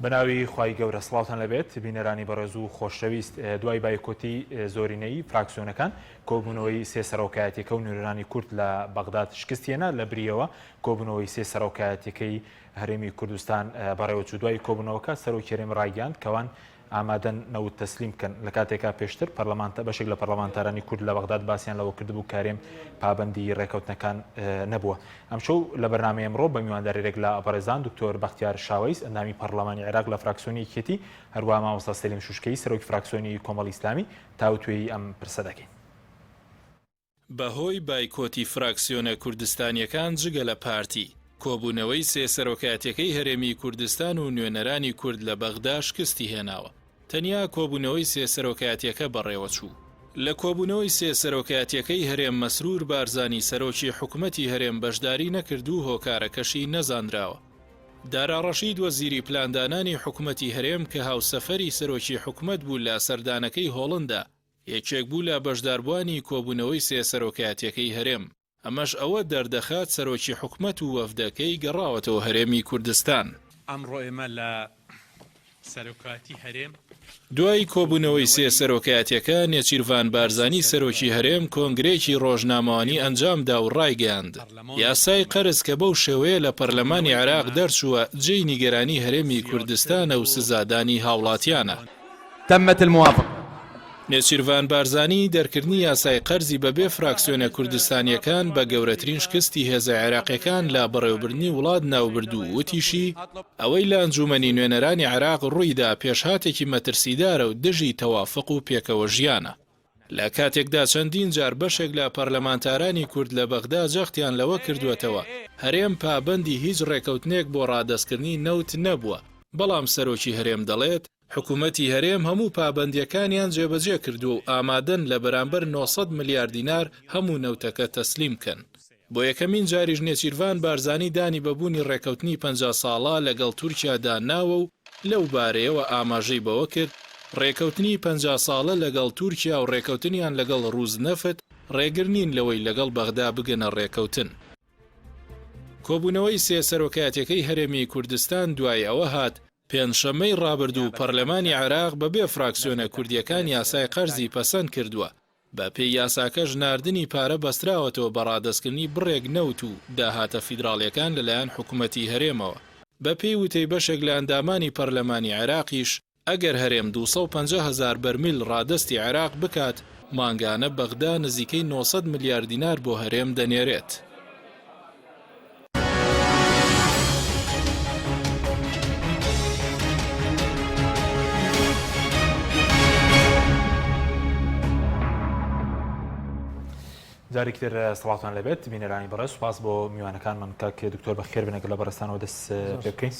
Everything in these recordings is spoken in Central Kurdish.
بەناوی خوای گەورە سڵاوتان لەبێت بینەرانی بەڕێز و خۆشەویست دوای بایکۆتی زۆرینەی فراکسیۆنەکان کۆبوونەوەی سێ سەرۆکایەتیەکە و نوێنەرانی کورد لە بەغداد شکستیێنە لە بریەوە کۆبوونەوەی سێ سەرۆکایەتیەکەی هەرێمی کوردستان بەڕێوەچوو دوای کۆبوونەوەکە سەرۆکی هەرێم ڕایگەاند کەوان ئامادەن نەوت تەسلیم بکەن لە کاتێکا پێشتر بەشێک لە پەرلەمانتارانی کورد لە بەغداد باسییان لەوە کردبوو کارێم پابەندی ڕێکەوتنەکان نەبووە. ئەمشەو لە بەرنامەی ئەمڕۆ بە میوانداریێک لە بەڕێزان دکتۆر بەختیار شاوەیست ئەندامی پەرلەمانی عێراق لە فراکسیۆنی یەکێتی هەروەها مامۆستا سەلیم شوشکەی سەرۆکی فراکسیۆنی کۆمەڵی ئیسلامی تاوتوێی ئەم پرسە دەکەین. بەهۆی بایکۆتی فراکسیۆنە کوردستانیەکان جگە لە پارتی کۆبوونەوەی سێ سەرۆکایەتیەکەی هەرێمی کوردستان و نوێنەرانی کورد لە بەغدا شکستی هێناوە. تەنیا کۆبوونەوەی سێ سەرۆکایەتیەکە بەڕێوەچوو. لە کۆبوونەوەی سێ سەرۆکایەتیەکەی هەرێم مەسرور بارزانی سەرۆکی حکوومەتی هەرێم بەشداری نەکرد و هۆکارەکەشی نەزانراوە. دارا ڕەشید وەزیری پلاندانانی حکوومەتی هەرێم کە هاوسەفەری سەرۆکی حکوومەت بوو لە سەردانەکەی هۆڵندا یەکێک بوو لە بەشداربوانی کۆبوونەوەی سێ سەرۆکایەتیەکەی هەرێم. ئەمەش ئەوە دەردەخات سەرۆکی حکوومەت و وەفدەکەی گەڕاوەتەوە هەرێمی کوردستان. ئەمڕۆ ئێمە لە سەرۆکاتی هەرێم دوای کۆبوونەوەی سێ سەرۆکایەتیەکە نێچیروان بارزانی سەرۆکی هەرێم کۆنگرێکی ڕۆژنامەوانی ئەنجامدا و ڕایگەاند. یاسای قەرز کە بەو شێوەیە لە پەرلەمانی عێراق دەرچووە جێی نیگەرانی هەرێمی کوردستانە و سزادانی هاوڵاتیانە. تمت الموافقة. نێچیروان بارزانی دەرکردنی یاسای قەرزی بەبێ فراکسیۆنە کوردستانیەکان بە گەورەترین شکستی هێزە عێراقیەکان لە بەڕێوەبردننی وڵات ناوبردوو وتیشی ئەوەی لە ئەنجومەنی نوێنەرانی عێراق ڕوویدا پێشهاتێکی مەترسیدارە و دژی تەوافق و پێکەوە ژیانە. لە کاتێکدا چەندین جار بەشێک لە پەرلەمانتارانی کورد لە بەغدا جەختیان لەوە کردوێتەوە هەرێم پابەندی هیچ ڕێکەوتنێک بۆ ڕادەستکردنی نەوت نەبووە، بەڵام سەرۆکی هەرێم دەڵێت حکوومەتی هەرێم هەموو پابەندیەکانیان جێبەجێ کردو و ئامادەن لە بەرامبەر 900 ملیار دینار هەموو نەوتەکە تەسلیم بکەن. بۆ یەکەمین جاریش نێچیروان بارزانی دانی بەبوونی ڕێکەوتنی 50 ساڵە لەگەڵ تورکیادا ناوە و لەو بارەیەوە ئاماژەی بەوە کرد ڕێکەوتنی 50 ساڵە لەگەڵ تورکیا و ڕێکەوتنیان لەگەڵ ڕووزنەفت ڕێگرنین لەوەی لەگەڵ بەغدا بگەنە ڕێکەوتن. کۆبوونەوەی سێ سەرۆکایەتیەکەی هەرێمی کوردستان دوای ئەوە هات پێنجشەممەی ڕابردوو پەرلەمانی عێراق بەبێ فراکسیۆنە کوردیەکان یاسای قەرزی پەسەند کردووە. بە پێی یاساکەش ناردنی پارە بەستراوەتەوە بە ڕادەستکردنی بڕێک نەوت و داهاتە فیدراڵیەکان لەلایەن حکوومەتی هەرێمەوە. بە پێی وتەی بەشێک لە ئەندامانی پەرلەمانی عێراقیش ئەگەر هەرێم 250,000 بەرمیل ڕادەستی عێراق بکات مانگانە بەغدا نزیکەی 900 ملیار دینار بۆ هەرێم دەنێرێت. جارێکتر سڵاتان لەبێت بینەرانی بەڕێز سوپاس بۆ میوانەکانمان کاک دکتۆر بەخێر بنەگە لە بەڕستانەوە دەست پێ بکەین.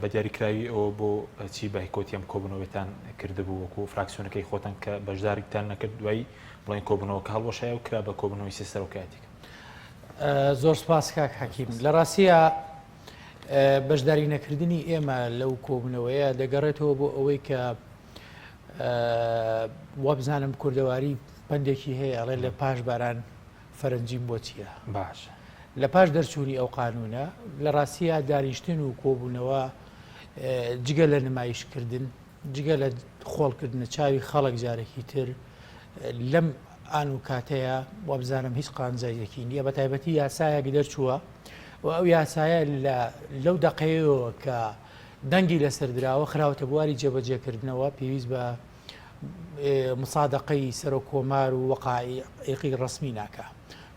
بە دیاریکراوی ئەوە بۆ چی بایکۆتی ئەم کۆبوونەوەتان کردبوو وەکو فراکسیۆنەکەی خۆتان کە بەشداریتان نەکرد دوای بڵین کۆبوونەوە کە هەڵوەشایە و کرا بە کۆبوونەوەی سێ سەرۆکایەتیەکە. زۆر سپاس کاک حەکیم. لە ڕاستیە بەشداری نەکردنی ئێمە لەو کۆبوونەوەیە دەگەڕێتەوە بۆ ئەوەی کە وا بزانم کوردەواری پندێکی هەیە ئەڵێ لە پاش باران فەرنجیم بۆ چییە باش لە پاش دەرچوونی ئەو قانونە لە ڕاستیە دانیشتن و کۆبوونەوە جگە لە نمایشکردن جگە لە خۆڵکردنە چاوی خەڵک جارێکی تر لەم ئان و کاتەیە وا بزانم هیچ قانزاییەکی نییە بە تایبەتی یاسایەک دەرچووە و ئەو یاسایە لەو دەقەیەوە کە دەنگی لەسەردراوە خراوەتە بواری جێبەجێکردنەوە پێویست بە مصادقەی سەر و کۆمار و وەقائیقی ڕسمی ناکە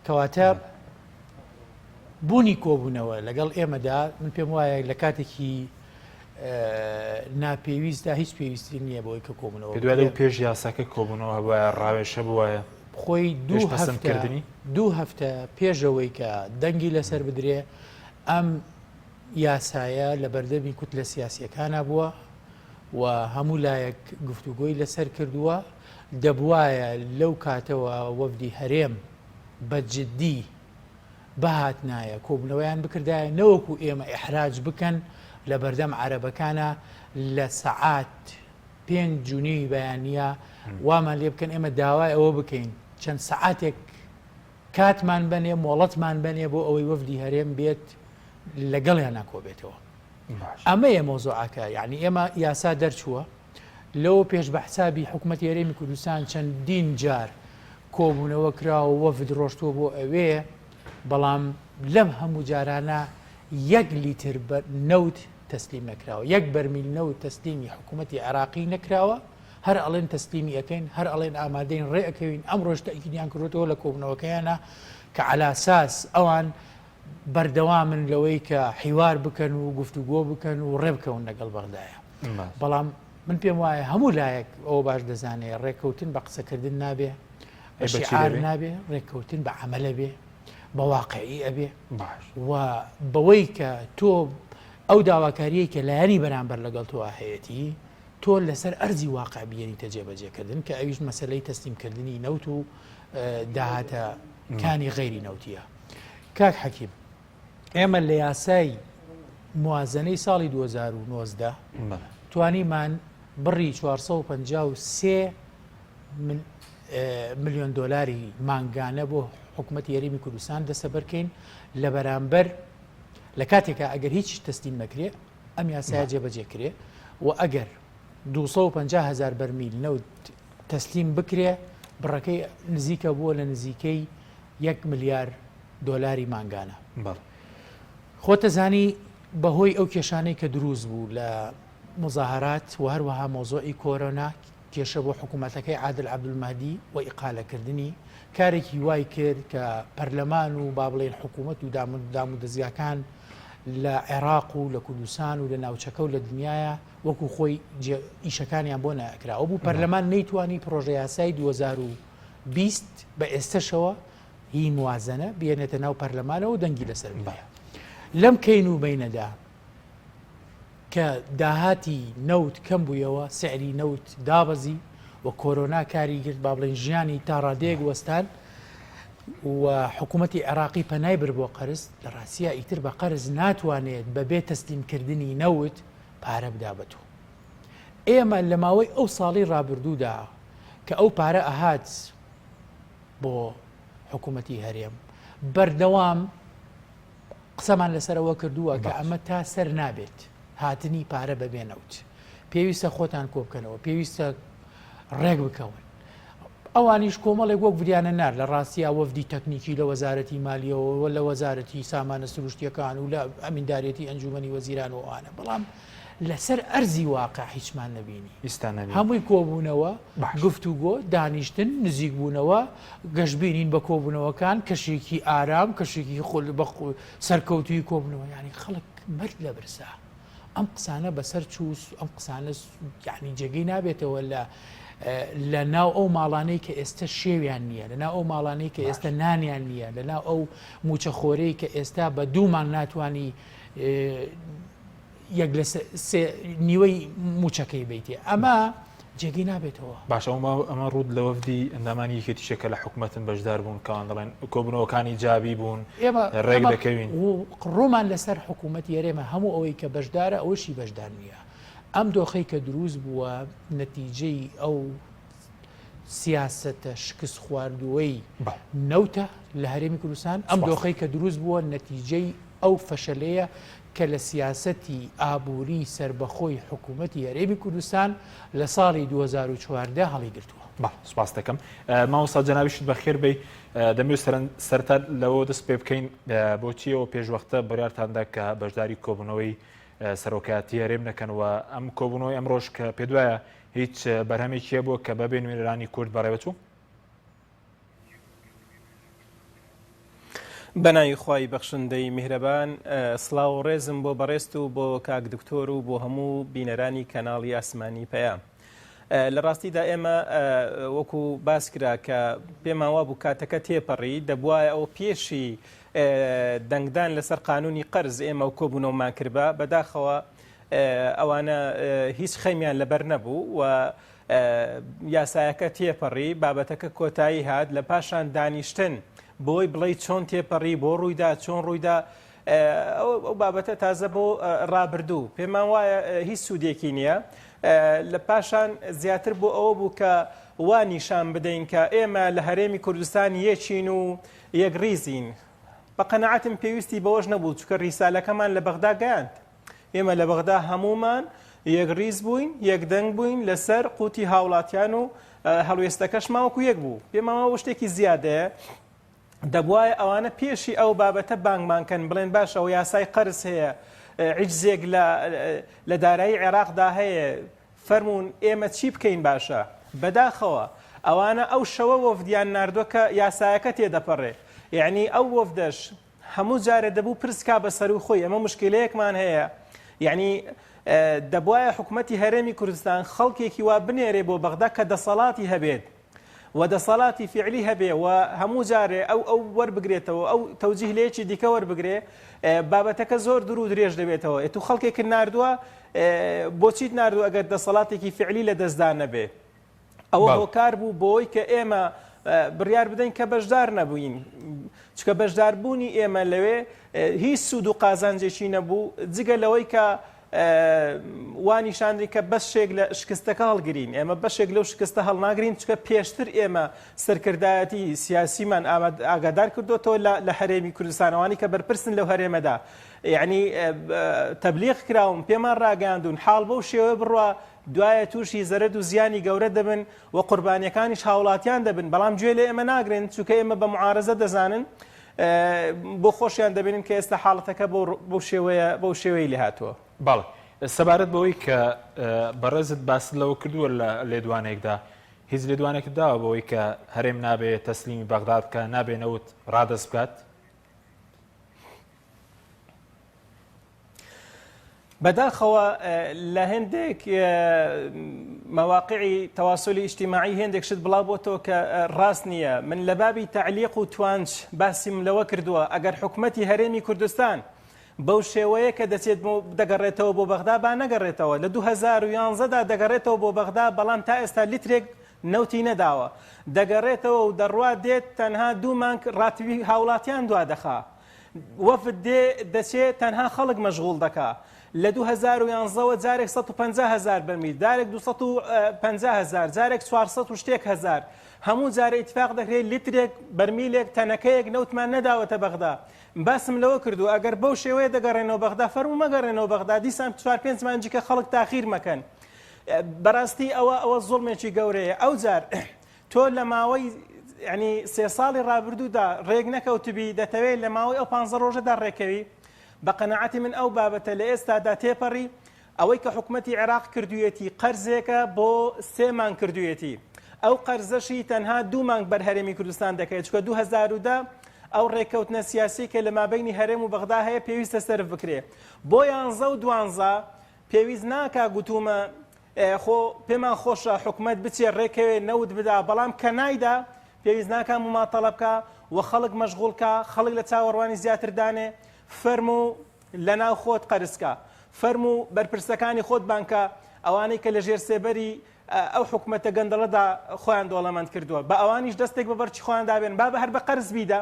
کەواتە بوونی کۆبوونەوە لەگەڵ ئێمەدا من پێم وایە لە کاتێکی ناپێویستدا هیچ پێویستی نییە بۆی کە کۆبوونەوە دوای پێش یاساکە کۆبوونەوە وایە ڕاوێشە بووایە خۆی دوو هەفتە پێشەوەی کە دەنگی لەسەر بدرێ ئەم یاسایە لە بەردەمی کوتلە سیاسیەکانە بووە و هەموو لایەک گفتوگۆی لەسەر کردووە دەبوایە لەو کاتەوە وەفدی هەرێم بەجددی بەهات نایە کۆبوونەوەیان بکردایە نەوەکو ئێمە ئیحراج بکەن لە بەردەم عەرەبەکانە لە سەعات 5:30 بەیانیە وامان لێ بکەن ئێمە داوای ئەوە بکەین چەند سەعاتێک کاتمان بنێ مۆڵەتمان بنێ بۆ ئەوەی وەفدی هەرێم بێت لەگەڵیان ناکۆبێتەوە ئەمەیە مۆزوعەکە یعنی ئێمە یاسا دەرچووە لەوە پێش بە حسابی حکوومەتی هەرێمی کوردستان چەندین جار کۆبوونەوە کراوە وەفد ڕۆشتووە بۆ ئەوێ بەڵام لەم هەموو جارانە 1 لیتر نەوت تەسلیم نەکراوە 1 بەرمیل نەوت تەسلیمی حکوومەتی عراقی نەکراوە هەر ئەڵێن تەسلیمی ئەەکەین هەر ئەڵێن ئامادەین ڕێ ئەەکەوین ئەم ڕۆژ تەئکیدیان کردوەوە لە کۆبوونەوەکەیانە کە علاساس ئەوان بەردەوامن لەوەی کە حیوار بکەن و گفتوگۆ بکەن و ڕێبکەون لەگەڵ بەغدایە بەڵام من پێم وایە هەموو لایەک ئەوە باش دەزانێت ڕێککەوتن بە قسەکردن نابێ شعار نابێ ڕێککەوتن بە عملە بێ بە واقعی ئەبێ و بەوەی کە تۆ ئەو داواکاریەی کە لایەنی بەرامبەر لەگەڵ تۆ هەیەی تۆ لەسەر ئەرزی واقع بیێنیتە جێبەجێکردن کە ئەویش مەسلەی تەسلیمکردنی نەوت و داهاتەکانی غەیری نەوتیە. کاک حەکیم ئێمە لە یاسای موازنەی ساڵی 2019 توانیمان بڕی 453 ملیۆن دۆلاری مانگانە بۆ حکوومەتی هەرێمی کوردستان دەسەبەرکەین لە بەرامبەر لە کاتێکە ئەگەر هیچ تەسلیم نەکرێ ئەم یاسایە جێبەجێکرێ و ئەگەر 250,000 بەرمیل نەوت تەسلیم بکرێ بڕەکەی نزیکە بووە لە نزیکەی 1 ملیار دۆلاری مانگانە. خۆتەزانی بەهۆی ئەو کێشانەی کە دروست بوو لە مزاهرات و هەروەها مۆزۆی کۆرۆنا کێشە بۆ حکوومەتەکەی عادل عەبدولمەهدی و ئیقالەکردنی کارێکی وای کرد کە پەرلەمان و با بڵێن حکوومەت و دام و دەزیاکان لە عێراق و لە کوردستان و لە ناوچەکە و لە دنیاە وەکو خۆی ئیشەکانیان بۆ نەکراوە بوو پەرلەمان نەیتوانی پرۆژە یاسای 2020 بە ئێستەشەوە هی موازنە بێنێتە ناو پەرلەمانەوە و دەنگی لەسەر بایە لەم کەین و بینەدا کە داهاتی نەوت کەم بوویەوە سعری نەوت دابەزی و کۆرۆنا کاری کرد با بڵێن ژیانی تا ڕادەیەک وەستان و حکوومەتی عێراقی پەنای بر بۆ قەرز لە ڕاستیە ئیتر بە قەرز ناتوانێت بەبێ تەسلیمکردنی نەوت پارە بدا بەتۆ. ئێمە لە ماوەی ئەو ساڵی ڕابردوودا کە ئەو پارە ئەهات بۆ حکوومەتی هەرێم بەردەوام قسەمان لەسەرەوە کردووە کە ئەمە تا سەر نابێت هاتنی پارە بەبێنەوت پێویستە خۆتان کۆ بکەنەوە پێویستە ڕێک بکەون ئەوانیش کۆمەڵێک وەک بریانە نار لە ڕاستیە وەفدی تەکنیکی لە وەزارەتی مالیەوە لە وەزارەتی سامانە سروشتیەکان و لە ئەمیندارەتی ئەنجومەنی وەزیران و ئەوانە بەڵام لەسەر ئەرزی واقع هیچمان نەبینی هەمووی کۆبوونەوە گفتوگۆ دانیشتن نزیک بوونەوە گەشتبینین بە کۆبوونەوەکان کەشێکی ئارام کەشێکی سەرکەوتوی کۆبوونەوە ینی خەڵک مرد لە برسا ئەم قسانە بەسەر چووس ئەم قسانە یعنی جێگەی نابێتەوە لە ناو ئەو ماڵانەی کە ئێستا شێویان نییە لە ناو ئەو ماڵانەی کە ئێستا نانیان نییە لە ناو ئەو موچەخۆرەی کە ئێستا بە دوومان ناتوانانی یەک لە نیوەی موچەکەی بیتێ ئەمە جێگەی نابێتەوە. باش ئەمە ڕوود لە وەفدی ئەندامانی یەکێتیشەکە لە حکوومەتن بەشدار بوون کەوان دەڵێن کۆبوونەوەکانی جیابی بوون ڕێک دەکەوین ڕۆمان لەسەر حکوومەتی هەرێمە هەموو ئەوەی کە بەشدارە ئەوشی بەشدار نییە. ئەم دۆخەی کە دروست بووە نەتیجەی ئەو سیاسەتە شکست خواردووەی نەوتە لە هەرێمی کوردستان ئەم دۆخەی کە دروست بووە نەتیجەی ئەو فەشەلەیە کە لە سیاسەتی ئابووری سربەخۆی حکوومەتی هەرێمی کوردستان لە ساڵی 2014 هەڵی گرتووە. سپاس دەکەم مامۆستا جەنابیشت بەخێر بێ دەمەوێت سەرەتا لەوە دەست پێ بکەین بۆچیەوە پێشوەختە بڕیارتاندا کە بەشداری کۆبوونەوەی سەرۆکایەتی هەرێم نەکەنەوە ئەم کۆبوونەوەی ئەمڕۆژ کە پێ دوایە هیچ بەرهەمێکیە بووە کە بەبێ نوێنەرانی کورد بەڕێوەچوو؟ بەناوی خوای بەخشندەی میهرەبان سڵاو و ڕێزم بۆ بەڕێست و بۆ کاک دکتۆر و بۆ هەموو بینەرانی کەناڵی ئاسمانی پەیام. لە ڕاستیدا ئێمە وەکو باس کرا کە پێمان وا بوو کاتەکە تێپەڕی دەبوایە ئەو پێشی دەنگدان لەسەر قانونی قەرز ئێمە و کۆبوونەوەمان کردبە بەداخەوە ئەوانە هیچ خەیمیان لەبەر نەبوو و یاسایەکە تێپەڕی بابەتەکە کۆتایی هات لە پاشان دانیشتن بۆی بڵێ چۆن تێپەڕی بۆ ڕوویدا چۆن ڕوویدا ئەو بابەتە تازە بۆ ڕابردوو پێمان وایە هیچ سوودێکی نییە لە پاشان زیاتر بۆ ئەوە بوو کە وا نیشان بدەین کە ئێمە لە هەرێمی کوردستان یەکین و یەکڕیزین بە قەنەعەتم پێویستی بەوەش نەبوو چکە ڕیسالەکەمان لە بەغدا گەیاند ئێمە لە بەغدا هەمومان یەکڕیز بووین یەکدەنگ بووین لەسەر قوتی هاوڵاتیان و هەڵوێستەکەش ماوەکو یەک بوو پێماوە شتێکی زیادەیە دەبواە ئەوانە پێشی ئەو بابەتە بانگمانکەن بڵێن باشەوە یاسای قەرز هەیە عیجزێک لە دارایی عێراقدا هەیە فەرمونون ئێمە چی بکەین باشە بەداخەوە ئەوانە ئەو شەوە وەفدیان ناردووە کە یاسایەکە تێدەپەڕێ یعنی ئەو وەفدەش هەموو جارێ دەبوو پرسکا بەسەر و خۆی ئەمە مشکلەیەکمان هەیە یعنی دەبواە حکوومەتی هەرێمی کوردستان خەڵکێکی وا بنێرێ بۆ بەغدا کە دەسەڵاتی هەبێت و دەسەڵاتی فعلی هەبێ و هەموو جارێ ئەو وەربگرێتەوە ئەو تەوجیهلەیەکی دیکە وەربگرێ بابەتەکە زۆر دوور و درێژ دەبێتەوە تو خەڵکێک ناردووە بۆچیت ناردوو ئەگەر دەسەڵاتێکی فعلی لە دەستدان نەبێ ئەوە هۆکار بوو بۆی کە ئێمە بڕیار بدەین کە بەشدار نەبووین چکە بەشداربوونی ئێمە لەوێ هیچ سوود و قازانجێکی نەبوو جگە لەوەی کە وانیشاندی کە بەشێک لە شکستەکە هەڵگرین ئێمە بەشێک لەو شکستە هەڵناگرین چکە پێشتر ئێمە سەرکردایەتی سیاسیمان ئاگادار کردوەوە لە هەرێمی کوردستانەوانی کە بەرپرسن لەو هەرێمەدا یعنی تەبلیغ کراون پێمان ڕاگەاندون حاڵ بەو شێوە بڕوا دوایە تووشی زەرد و زیانی گەورە دەبن و قوربانیەکانیش هاوڵاتیان دەبن بەڵام گوێ لە ئێمە ناگرن چونکە ئێمە بە معارەزە دەزانن بۆ خۆشیان دەبێنن کە ئێستا حاڵەتەکە بەو شێوەی لێ هاتووە باڵێ سەبارەت بەوەی کە بەڕێزت باس لەوە کردووە لە لێدوانێکدا هیچ لێدوانێکت داوە بەوەی کە هەرێم نابێت تەسلیمی بەغداد بکە نابێنەوت ڕادەست بکات بەداخەوە لە هێندێک مەواقعی تەواسولی ئیجتیماعی هێندێک شت بڵاو بۆتەوە کە ڕاست نییە من لە بابی تەعلیق و توانج باسیم لەوە کردووە ئەگەر حکوومەتی هەرێمی کوردستان بەو شێوەیە کە دەچێت دەگەڕێتەوە بۆ بەغدا با نەگەڕێتەوە لە 2011دا دەگەڕێتەوە بۆ بەغدا بەڵام تا ئێستا لیترێک نەوتی نەداوە دەگەڕێتەوە و دەڕوا دێت تەنها 2 مانگ ڕاتبی هاوڵاتیان دوا دەخا وەفد دەچێت تەنها خەڵک مەشغوڵ دەکا لە 2011ەوە جارێک 150,000 بەرمیل جارێک 250,000 جارێک 400 و شتێک هزار هەموو جارە ئیتفاق دەکرێت لیترێک بەرمیلێک تەنەکەیەک نەوتمان نەداوەتە بەغدا باسم لەوە کردو ئەگەر بەو شێوەیە دەگەڕێنەوە بەغدا فەرموو مەگەڕێنەوە بەغدا دیسان 4-5 مانجیکە خەڵک تاخیر مەکەن بەڕاستی ئەوە زوڵمێکی گەورەیە ئەو جار تۆ لە ماوەی ینی 3 ساڵی ڕابردوودا ڕێک نەکەوتبی دەتەوێت لە ماوەی ئەو 15 ڕۆژەدا ڕێکەوی بە قەنەعەتی من ئەو بابەتە لە ئێستادا تێپەڕی ئەوەی کە حکوومەتی عێراق کردوویەتی قەرزێکە بۆ 3 مانگ کردوویەتی ئەو قەرزەشی تەنها 2 مانگ بەر هەرێمی کوردستان دەکەێت چکە 2010 ئەو ڕێککەوتنە سیاسی کە لە مابینی هەرێم و بەغدا هەیە پێویستە سەرف بکرێ بۆ 11 و 12 پێویست ناکا گوتومە خۆ پێمان خۆشە حکوومەت بچێ ڕێکەوێ نەوت بدا بەڵام کە نایدا پێویست ناکە مماتەڵە بکە و خەڵک مەشغوڵکە خەڵک لە چاوەڕوانی زیاتردانێ فەرموو لەناو خۆت قەرزکە فەرموو بەرپرسەکانی خۆت بانکە ئەوانەی کە لە ژێر سێبەری ئەو حکوومەتە گەندەڵەدا خۆیان دۆڵەمەند کردووە بە ئەوانیش دەستێک بە بەرچی خۆیان دابێن با بە هەر بە قەرز بیدا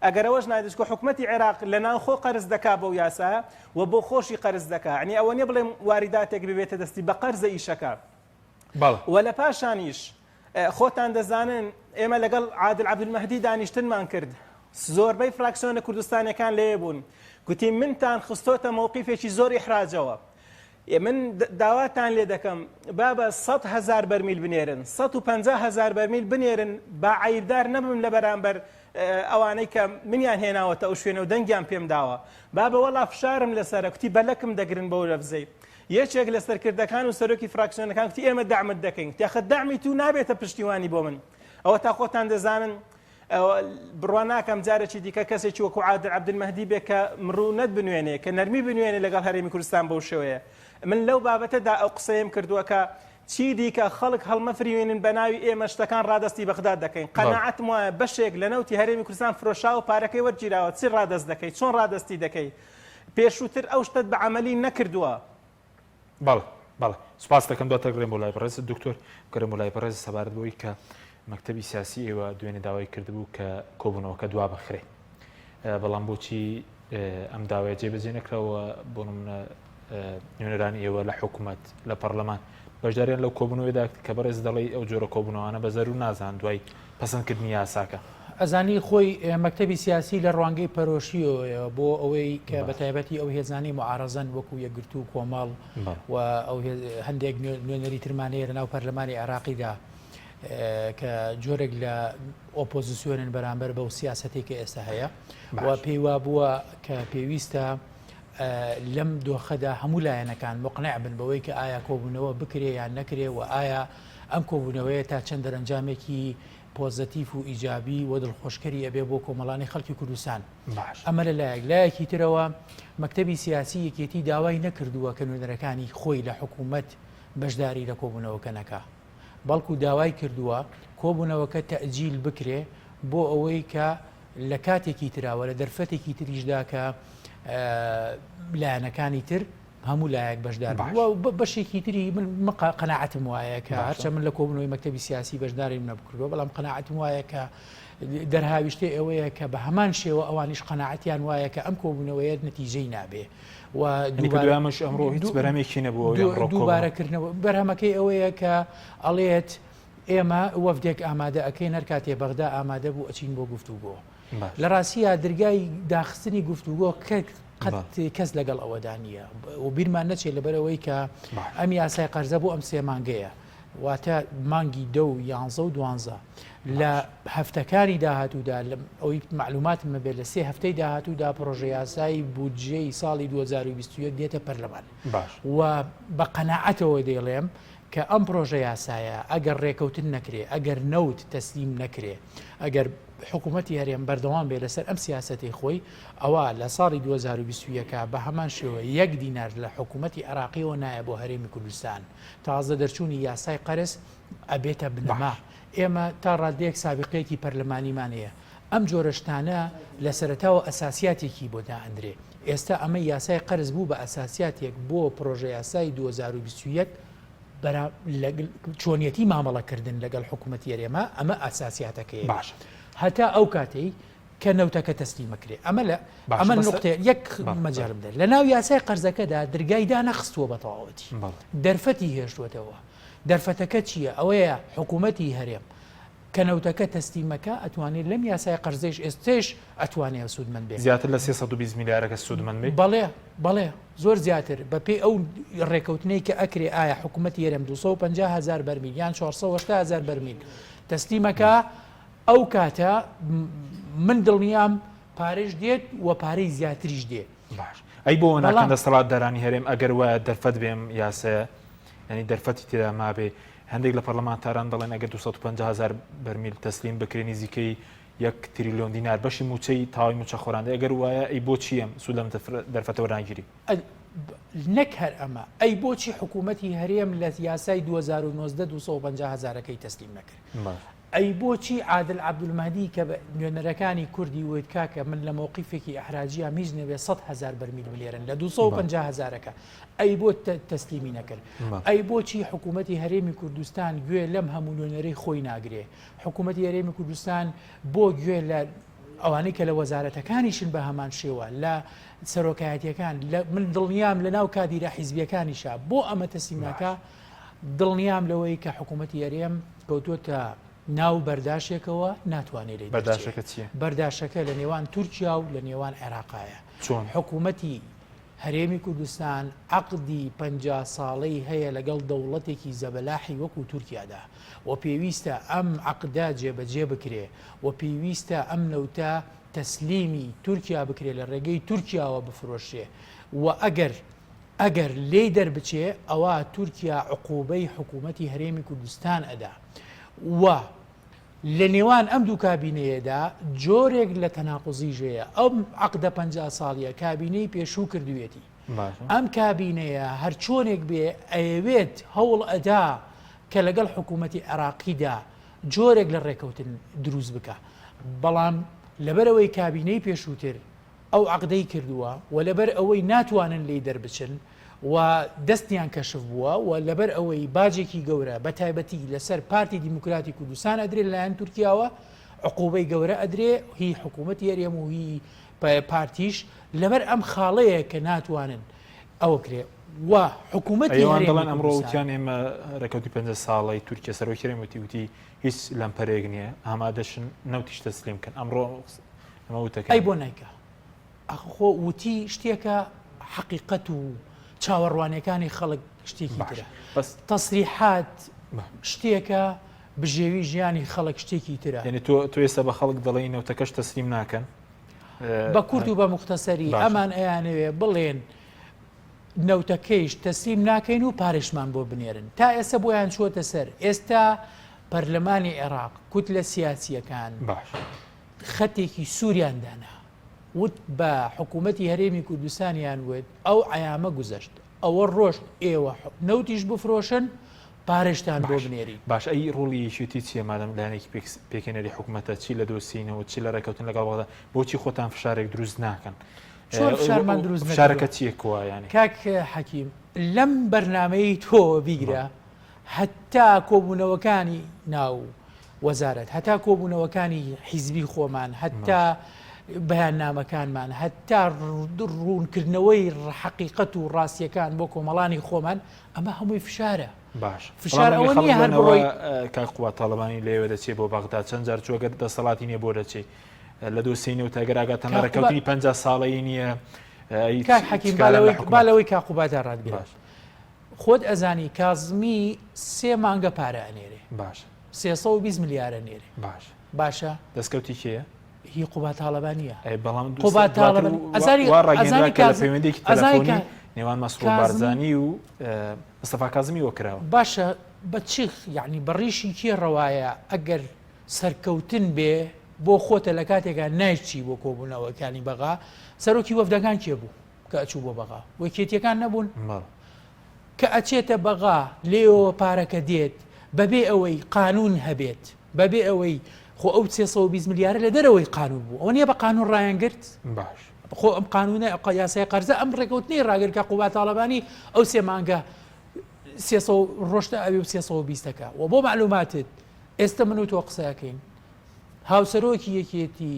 ئەگەر ئەوەش نایدەست کە حکوومەتی عێراق لەناو خۆ قەرز دەکا بەو یاسایە و بۆ خۆشی قەرز دەکا عنی ئەوە نیە بڵێم واریداتێک ببێتە دەستی بە قەرزە ئیشەکە و لە پاشانیش خۆتان دەزانن ئێمە لەگەڵ عادل عەبدولمەهدی دانیشتنمان کرد زۆربەی فراکسیۆنە کوردستانەکان لێ بوون گوتی منتان خستۆتە مووقیفێکی زۆر ئیحراجەوە من داواتان لێ دەکەم بابە 100,000 بەرمیل بنێرن 150,000 بەرمیل بنێرن با عیبدار نەبم لە بەرامبەر ئەوانەی کە منیان هێناوەتە ئەو شوێنە و دەنگیان پێم داوە بابە وەڵا فشارم لەسەرە کوتی بەلەکم دەگرن بەو لەفزەی یەکێک لە سەرکردەکان و سەرۆکی فراکسیۆنەکان کوتی ئێمە دامت دەکەین تاخە دامی تو نابێتە پشتیوانی بۆ من ئەوە تا خۆتان دەزانن بڕوا ناکەم جارێکی دیکە کەسێکی وەکو عادل عەبدولمەهدی بێ کە مڕوونەت بنوێنێ کە نەرمی بنوێنێ لەگەڵ هەرێمی کوردستان بەو شێوەیە من لەو بابەتەدا ئەو قسەیم کردووە کە چی دیکە خەڵک هەڵمەفریوێنن بە ناوی ئێمە شتەکان ڕادستی بەغداد دەکەین قەناعەتم وایە بەشێک لە نەوتی هەرێمی کوردستان فرۆشا و پارەکەی وەرگیراوە چی ڕادست دەکەی چۆن ڕادستی دەکەی پێشووتر ئەو شتت بە عەمەلی نەکردووە بەڵێ سوپاس دەکەم دواتە گرێم بۆ لای بەڕێز دکتۆر گەرم بۆ لای بەڕێز سەبارەت بەوەی کە مەکتەبی سیاسی ئێوە دوێنێ داوای کردبوو کە کۆبوونەوەکە دوا بخرێ بەڵام بۆچی ئەم داوای جێبەجێ نەکراوە بۆ نمونە نوێنەرانی ئێوە لە حکوومەت لە پەرلەمان بەشداریان لەو کۆبوونەوەیدا کە بەڕێز دەڵی ئەو جۆرە کۆبوونەوەانە بە زەرور نازان دوای پەسەندکردنی یاساکە ئەزانی خۆی مەکتەبی سیاسی لە ڕوانگەی پەرۆشیەوە بۆ ئەوەی کە بە تایبەتی ئەو هێزانی معارەزەن وەکو یەکگرتو و کۆمەڵ و ئەو هەندێک نوێنەری ترمانەیە لە ناو پەرلەمانی عێراقیدا کە جۆرێک لە ئۆپۆزیسیۆنن بەرامبەر بەو سیاسەتێکی ئێستا هەیە و پێی وا بووە کە پێویستە لەم دۆخەدا هەموو لایەنەکان مقنع بن بەوەی کە ئایا کۆبوونەوە بکرێ یان نەکرێ و ئایا ئەم کۆبوونەوەیە تا چەند دەرەنجامێکی پۆزتیف و ئیجابی و دڵخۆشکەری ئەبێ بۆ کۆمەڵانی خەڵکی کوردستان ئەمە لەلایەک لایەکی ترەوە مەکتەبی سیاسی یەکێتی داوای نەکردووە کە نوێنەرەکانی خۆی لە حکوومەت بەشداری لە کۆبوونەوەکە نەکا بەڵکو داوای کردووە کۆبوونەوەکە تەئجیل بکرێ بۆ ئەوەی کە لە کاتێکی تراوە لە دەرفەتێکی تریشدا کە لایەنەکانی تر هەموو لایەک بەشدار بەشێکی تری من قەناعەتم وایە کە هەرچە من لە کۆبوونەوەی مەکتەبی سیاسی بەشداری نەبکردەوە بەڵام قەناعەتم وایە کە دەرهاویشتێ ئەوەیە کە بە هەمان شێوە ئەوانیش قەناعەتیان وایە کە ئەم کۆبوونەوەیە نەتیجەی نابێ و دوامش ئەمڕۆ هیچ بەرهەمێکی نەبووە دووبارەکردنەوە بەرهەمەکەی ئەوەیە کە ئەڵێت ئێمە وەفدێک ئامادە ئەەکەین هەر کاتێ بەغدا ئامادە بوو ئەچین بۆ گفتوگۆ لە ڕاستیە دەرگای داخستنی گفتوگۆ قەت کەس لەگەڵ ئەوەدا نییە و بیرمان نەچێت لەبەرەوەی کە ئەم یاسای قەرزە بۆ ئەم 3 مانگەیە واتە مانگی 10 و 11 و 12 لە هەفتەکانی داهاتوودا ئەوەی معلوماتم بێت لە 3 هەفتەی داهاتوودا پرۆژە یاسایی بودجەی ساڵی 2021 دێتە پەرلەمان و بە قەناعەتەوە دەیڵێم کە ئەم پرۆژە یاسایە ئەگەر ڕێکەوتن نەکرێ ئەگەر نەوت تەسلیم نەکرێ ئەگەر حکوومەتی هەرێم بەردەوام بێ لەسەر ئەم سیاسەتی خۆی ئەوە لە ساڵی 2021 بە هەمان شێوە 1 دینار لە حکوومەتی عراقیەوە نایە بۆ هەرێمی کوردستان تازە دەرچوونی یاسای قەرز ئەبێتە بنەما ئێمە تا ڕادەیەک سابقەیەکی پەرلەمانیمانەیە ئەم جۆرەشتانە لە سەرەتاوە ئەساسیاتێکی بۆ دائەندرێ ئێستا ئەمە یاسای قەرز بوو بە ئەساسیاتێک بۆ پرۆژە یاسای 2021 چۆنیەتی مامەڵەکردن لەگەڵ حکوومەتی هەرێمە ئەمە ئاساسیاتەکەی باش هەتا ئەو کاتەی کە نەوتەکە تەسلیمەکرێ ئەمە نقطەیە یەک مەجارم دێت لە ناو یاسای قەرزەکەدا دەرگایدا نەخستووە بە تەواوەتی دەرفەتی هێشتوەتەوە دەرفەتەکە چییە ئەوەیە حکوومەتی هەرێم کە نەوتەکە تەسلیمەکە ئەتوانێت لەم یاسای قەرزەیش ئێستش ئەتوانێت سوودمەند بێت زیاتر لە 320 میلیارەکە سوودمەند بێت بەڵێ زۆر زیاتر بەپێی ئەو ڕێکەوتنەی کە ئەکرێ ئایا حکوومەتی هەرێم 250,000 بەرمیل یان 480,000 بەرمیل تەسلیمەکە ئەو کاتە من دڵنیام پارێش دێت و پارەی زیاتریش دێت باش ئەی بۆ ناکەن دەسەڵات دەرانی هەرێم ئەگەر وایە دەرفەت بێم یاسە ینی دەرفەتی تێدا مابێ هەندێک لە پەرلەمانتاران دەڵێن ئەگەر 250,000 بەرمیل تەسلیم بکرێ نزیکەی 1 تریلیۆن دینار بەشی موچەی تاوای موچە خۆراندە ئەگەر وایە ئەی بۆچی ئەم سوود لەم دەرفەتەوە ڕاگیری نەک هەر ئەمە ئەی بۆچی حکوومەتی هەرێم لە یاسای 2019 250,000ەکەی تەسلیم نەکرد ئەی بۆچی عادل عەبدولمەهدی کە نوێنەرەکانی کوردی وت کاکە من لە مووقیفێکی ئەحراجیە میژنەوێ 100,000 بەرمیل بلێرن لە 250,000ەکە ئەی بۆ تەسلیمی نەکرد ئەی بۆچی حکوومەتی هەرێمی کوردستان گوێ لەم هەموو نوێنەرەی خۆی ناگرێ حکوومەتی هەرێمی کوردستان بۆ گوێ لە ئەوانەی کە لە وەزارەتەکانیشن بە هەمان شێوە لە سەرۆکایەتیەکان من دڵنیام لە ناو کادیرە حیزبیەکانیشە بۆ ئەمە تەسلیمەکە دڵنیام لەوەی کە حکوومەتی هەرێم کەوتوتە ناو بەرداشێکەوە ناتوانێت بەرداشەکە چیە؟ بەرداشەکە لە نێوان تورکیا و لە نێوان عێراقایە چۆن حکوومەتی هەرێمی کوردستان عەقدی 50 ساڵەی هەیە لەگەڵ دەوڵەتێکی زەبەلاحی وەکو تورکیادا و پێویستە ئەم عەقدا جێبەجێ بکرێ و پێویستە ئەم نەوتە تەسلیمی تورکیا بکرێ لە ڕێگەی تورکیاوە بفرۆشێ و ئەگەر لێی دەربچێ ئەوە تورکیا عقوبەی حکوومەتی هەرێمی کوردستان ئەدا و لە نێوان ئەم دوو کابینەیەدا جۆرێک لە تەناقوزیژەیە ئەم عەقدە 50 ساڵیە کابینەی پێشوو کردوێتی ئەم کابینەیە هەر چۆنێک بێ ئەوێت هەوڵ ئەدا کە لەگەڵ حکوومەتی عێراقیدا جۆرێک لە ڕێکەوتن دروست بکە بەڵام لەبەرەوەی کابینەی پێشووتر ئەو عەقدەی کردووە و لەبەر ئەوەی ناتوانن لێی دەربچن و دەستیان کەشف بووە و لەبەر ئەوەی باجێکی گەورە بە تایبەتی لەسەر پارتی دیموکراتی کوردستان ئەدرێت لایەن تورکیاوە عقوبەی گەورە ئەدرێ هی حکوومەتی هەرێم و هی پارتیش لەبەر ئەم خاڵەیە کە ناتوانن ئەوە کرێ و حکوومەتی ئەوان دەڵێن هەرێمی ئەمڕۆ کوردستان وتیان ئێمە ڕێکەوتی 5 ساڵی تورکیا سەرۆکیێ وتی هیچ لەمپەرێک نییە ئامادەشن نەوتیش تەسلیم بکەن ئەمڕۆ ئەمە وتەکە ئەی بۆ نایکە خۆ وتی شتێکە حقیقەت و چاوەڕوانەکانی خەڵک شتێکی ترە تەسریحات شتێکە بژێوی ژیانی خەڵک شتێکی ترە یعنی تۆ ئێستا بە خەڵک دەڵێ نەوتەکەش تەسلیم ناکەن بە کورت و بە مختصری ئەمان ئەیانەوێ بڵێن نەوتەکەیش تەسلیم ناکەین و پارێشمان بۆ بنێرن تا ئێستا بۆیان چووەتە سەر ئێستا پەرلەمانی عێراق کوت لە سیاسیەکان باش خەتێکی سووریاندانا وت بە حکوومەتی هەرێمی کوردستانیان وت ئەو عیامە گوزەشت ئەوە ڕۆژت ئێوە نەوتیش بفرۆشن پارێشتان بۆ بنێری باش ئەی ڕۆڵی یەکێتی چیە مادەم لایەنێکی پێکێنەری حکوومەتە چی لە دۆسینەوە چی لە ڕێکەوتن لەگەڵ بەغدا بۆچی خۆتان فشارێک دروست ناکەن چۆن فشارمان دروست فشارەکە چیە کووایانی کاک حەکیم لەم بەرنامەی تۆ بیگرە هەتا کۆبوونەوەکانی ناو وەزارەت هەتا کۆبوونەوەکانی حیزبی خۆمان هەتا بەیاننامەکانمان هەتا ڕوونکردنەوەی حقیقەت و ڕاستیەکان بۆ کۆمەڵانی خۆمان ئەمە هەمووی فشارە باش فشار ئەوە نییە هەر بڕۆی کاقووا تاڵبانی لێوە دەچێت بۆ بەغدا چەند جار چووەگە دەسەڵاتی نییە بۆ دەچێت لە دۆسینە و تاگەراگاتەنە ڕێکەوتنی 5 ساڵەیی نییە کاک حەکیم بالەوەی کاقوباتە ڕادگرێت خۆت ئەزانی کازمی 3 مانگە پارە ئەنێرێ باش 320 ملیارە نێرێ باش باشە دەستکەوتی کێیە هی قوبات تاڵەبانیە بەڵام پەیوەندێکی تەلەفۆنی نێوان مەسرۆ بارزانی و مستەفا کازمی وەکراوە باشە بە چیخ یعنی بەڕیشی کێ ڕەوایە ئەگەر سەرکەوتن بێ بۆ خۆتە لە کاتێکا نایچی بۆ کۆبوونەوەکانی بەغا سەرۆکی وەفدەکان کێ بوو کە ئەچوو بۆ بەغا وەکێتیەکان نەبوون کە ئەچێتە بەغا لێەوە پارەکە دێت بەبێ ئەوەی قانون هەبێت بەبێ ئەوەی خۆ ئەو 320 ملیارە لە دەرەوەی قانون بوو ئەوە نیە بە قانون ڕایانگرت باش خۆ ئەم قانونە یاسای قەرزە ئەم ڕێکەوتنی ڕاگرکە قوبات تاڵەبانی ئەو 3 مانگە 300 ڕۆشتە ئەوێ 320ەکە و بۆ معلوماتت ئێستا من و تۆ قسەکەین هاوسەرۆکی یەکێتی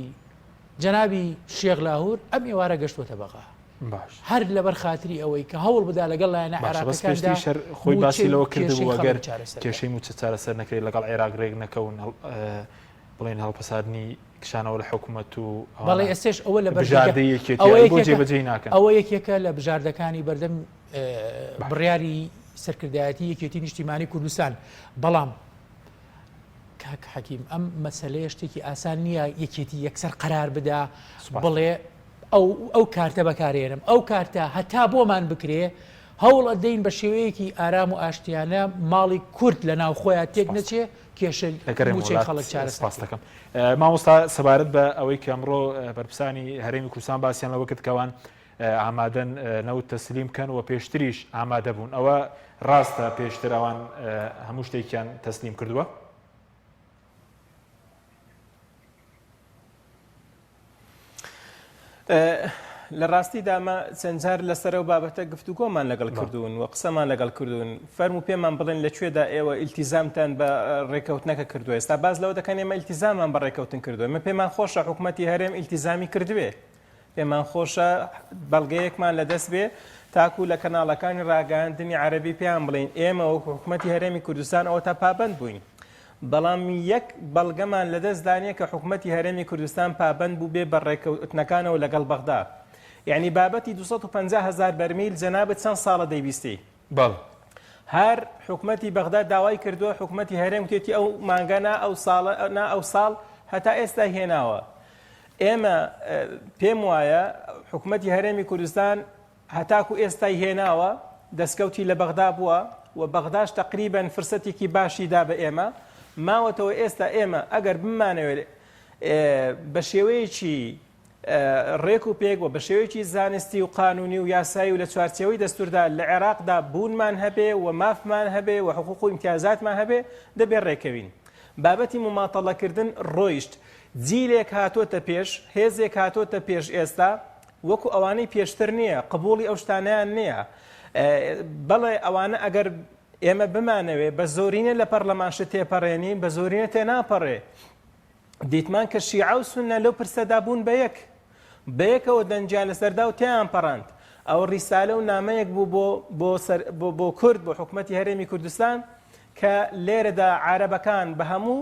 جەنابی شێخ لاهور ئەم ئێوارە گەشتوتە بەغا باش هەر لەبەر خاتری ئەوەی کە هەوڵ بدا لەگەڵ لایەنە عێراقیەکاندا خۆی باسی لەوە کردبوو ئەگەر کێشەی موچە چارەسەر نەکرێت لەگەڵ عێراق ڕێک نەکەون بڵێن هەڵپەساردنی کشانەوە لە حکوومەت و بەڵێ ئێستش ئەوە لە جێبەجێ ناکەن ئەوە یەکێکە لە بژاردەکانی بەردەم بڕیاری سەرکردایەتی یەکێتی نیشتیمانی کوردستان بەڵام کاک حەکیم ئەم مەسەلەیە شتێکی ئاسان نییە یەکێتی یەکسەر قەرار بدا بڵێ ئەو کارتە بەکارێنم ئەو کارتە هەتا بۆمان بکرێ هەوڵ ئەدەین بە شێوەیەکی ئارام و ئاشتیانە ماڵی کورد لە ناو خۆیان تێک نەچێ کێشە خەڵک چارەسپاس دەکەم مامۆستا سەبارەت بە ئەوەی کە ئەمڕۆ بەرپرسانی هەرێمی کوردستان باسییان لەوە کرد کەوان ئامادەن نەوت تەسلیم بکەن و پێشتریش ئامادە بوون ئەوە ڕاستە پێشتر ئەوان هەموو شتێکیان تەسلیم کردووە لە ڕاستی دامە چەندجار لەسەر و بابەتە گفتوگۆمان لەگەڵ کردوون و قسەمان لەگەڵ کردوون فەرمو پێمان بڵێن لەکوێدا ئێوە ئیلتیزامتان بە ڕێکەوتنەکە کردووە ئێستا باز لەوە دەکەن ئێمە ئیلتیزامان بە ڕێکەوتن کردووە من پێمان خۆشە حکوومەتی هەرێم ئیلتیزامی کردوێ پێمان خۆشە بەڵگەیەکمان لەدەست بێ تاکو لە کەناڵەکانی ڕاگەاندنی عەرەبی پێیان بڵێن ئێمە وەکو حکوومەتی هەرێمی کوردستان ئەوە تا پابەند بووین بەڵام یەک بەڵگەمان لەدەستدانیە کە حکوومەتی هەرێمی کوردستان پابەند بوو بێ بە ڕێکەوتنەکانەوە لەگەڵ بەغدا یعنی بابەتی 250,000 بەرمیل جەنابەت چەند ساڵە دەیبیستی بەڵ هەر حکوومەتی بەغدا داوای کردووە حکوومەتی هەرێم وتێتی ئەو مانگەنا ئەو ساڵ هەتا ئێستا هێناوە ئێمە پێم وایە حکوومەتی هەرێمی کوردستان هەتاکو ئێستای هێناوە دەستکەوتی لە بەغدا بووە و بەغداش تقریباً فرسەتێکی باشی دا بە ئێمە ماوەتەوە ئێستا ئێمە ئەگەر بمانەوێت بە شێوەیەکی ڕێک و پێک و بە شێوەیەکی زانستی و قانونی و یاسایی و لە چوارچێوەی دەستوردا لە عێراقدا بوونمان هەبێ و مافمان هەبێ و حقوق و امتیازاتمان هەبێ دەبێت ڕێکەوین بابەتی مماتەڵەکردن ڕۆیشت جیلێک هاتۆتە پێش هێزێک هاتۆتە پێش ئێستا وەکو ئەوانەی پێشتر نییە قبوڵی ئەو شتانیان نییە بەڵێ ئەوانە ئەگەر ئێمە بمانەوێ بە زۆرینە لە پەرلەمانش تێپەڕێنین بە زۆرینە تێناپەڕێ دیتمان کە شیعە و سونە لەو پرسەدا بوون بە یەکەوە دەنجیان لەسەردا و تیان پەڕاند ئەو ڕیسالە و نامەیەک بوو بۆ کورد بۆ حکوومەتی هەرێمی کوردستان کە لێرەدا عارەبەکان بە هەموو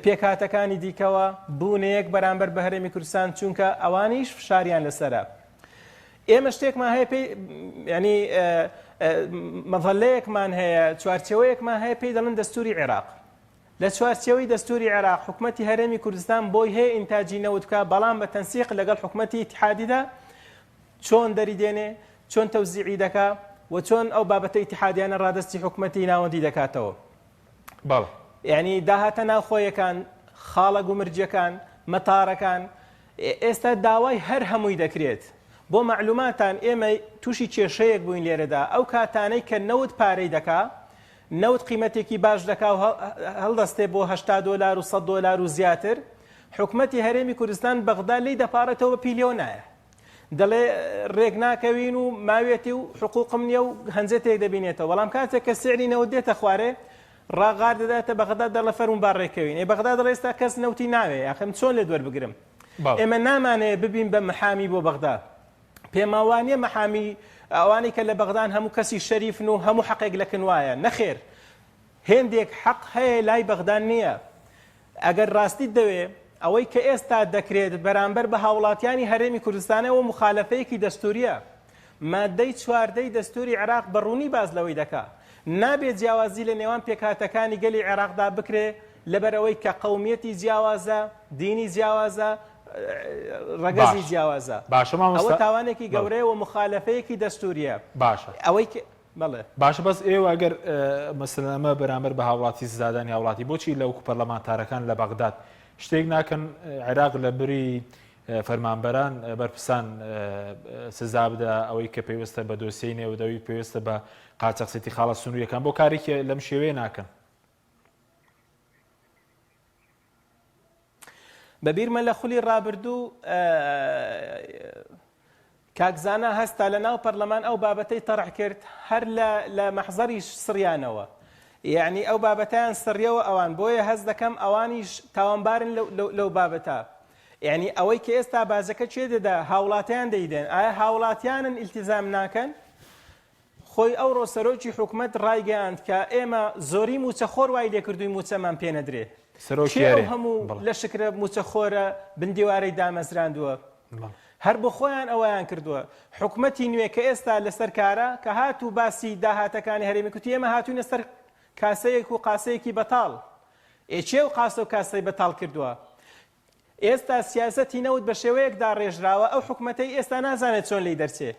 پێکهاتەکانی دیکەوە بوونەیەک بەرامبەر بە هەرێمی کوردستان چونکە ئەوانیش فشاریان لەسەرە. ئێمە شتێکمان هەیە پێی ینی مەڤەلەیەکمان هەیە چوارچێوەیەکمان هەیە پێی دەڵێن دەستوری عێراق. لە چوارچێوەی دەستوری عێراق حکوومەتی هەرێمی کوردستان بۆی هەیە ئینتاجی نەوت بکە بەڵام بە تەنسیق لەگەڵ حکوومەتی ئیتحادیدا چۆن دەریدێنێ چۆن تەوزیعی دەکا و چۆن ئەو بابەتە ئیتحادیانە ڕادستی حکوومەتی ناوەندی دەکاتەوە. باڵ یعنی داهاتە ناوخۆیەکان خاڵە گومرجەکان مەتارەکان ئێستا داوای هەر هەمووی دەکرێت. بۆ معلوماتان ئێمە تووشی کێشەیەک بووین لێرەدا ئەو کاتانەی کە نەوت پارەی دەکا نەوت قیمەتێکی باش دەکا و هەڵدەستێ بۆ $80 و $100 و زیاتر حکوومەتی هەرێمی کوردستان بەغدا لی دەپارێتەوە پیلیۆنایە دەڵێ ڕێک ناکەوین و ماوێتی و حقوقم نییە و هەنجێتێک دەبینێتەوە بەڵام کاتێک کە سعری نەوت دێتە خوارێ ڕاغار دەداتە بەغدا دەڵە فەرمون باڕێکەوین بەغدا دەڵێ ئێستا کەس نەوتی ناوێ یاخەم چۆن لێ دووەربگرم ئێمە نامانەیە ببین بە محامی بۆ بەغدا پێماوانیە محامی ئەوانی کە لە بەغدان هەموو کەسی شەریفن و هەموو حەقێک لەکن وایە نەخێر هێندێک حەق هەیە لای بەغدان نییە ئەگەر ڕاستی دەوێ ئەوەی کە ئێستا دەکرێت بەرامبەر بە هاوڵاتیانی هەرێمی کوردستانەوە مخالەفەیەکی دەستوریە مادەی 14 دەستوری عێراق بەڕوونی باز لەوەی دەکا نابێت جیاوازی لە نێوان پێکهاتەکانی گەلی عێراقدا بکرێ لەبەرەوەی کە قەومیەتی جیاوازە دینی جیاوازە ڕەگەزی جیاوازە ئەوە تاوانێکی گەورەیە و مخالەفەیەکی دەستوریە باشە ئەوەی بەڵێ باشە بەس ئێوە ئەگەر مەسەلەمە بەرامبەر بە هاوڵاتی سزادانی هاوڵاتی بۆچی لەو پەرلەمانتارەکان لە بەغداد شتێک ناکەن عێراق لە بری فەرمانبەران بەرپرسان سزا بدە ئەوەی کە پێویستە بە دۆسیەی نێودەوی پێویستە بە قاچەقسێتی خاڵە سنووریەکان بۆ کارێکی لەم شێوەیە ناکەن بەبیرمە لە خولی ڕابردوو کاکزانە هەستا لە ناو پەرلەمان ئەو بابەتەی تەڕح کرد هەر لە مەحزەری سڕیانەوە یعنی ئەو بابەتیان سڕیەوە ئەوان بۆیە هەست دەکەم ئەوانیش تاوانبارن لەو بابەتە یعنی ئەوەی کە ئێستا بازەکە چێ دەدا هاوڵاتیان دەیدێن ئایا هاوڵاتیانن ئیلتیزام ناکەن خۆی ئەوڕۆ سەرۆکی حکوومەت ڕایگەیاند کە ئێمە زۆری موچەخۆر وای لێکردووی موچەمان پێ نەدرێ هەموو لە شکرە موچەخۆرە بندیوارەی دامەزراندووە هەر بۆ خۆیان ئەوەیان کردووە حکوومەتی نوێ کە ئێستا لەسەر کارە کە هاتوو باسی داهاتەکانی هەرێمی کوتی ئێمە هاتوونە سەر کاسەیەک و قاسەیەکی بەتاڵ ئێچێ و قاسە و کاسەی بەتاڵ کردووە ئێستا سیاسەتی نەوت بە شێوەیەکدا ڕێژراوە ئەو حکوومەتەی ئێستا نازانێت چۆن لی دەرچێ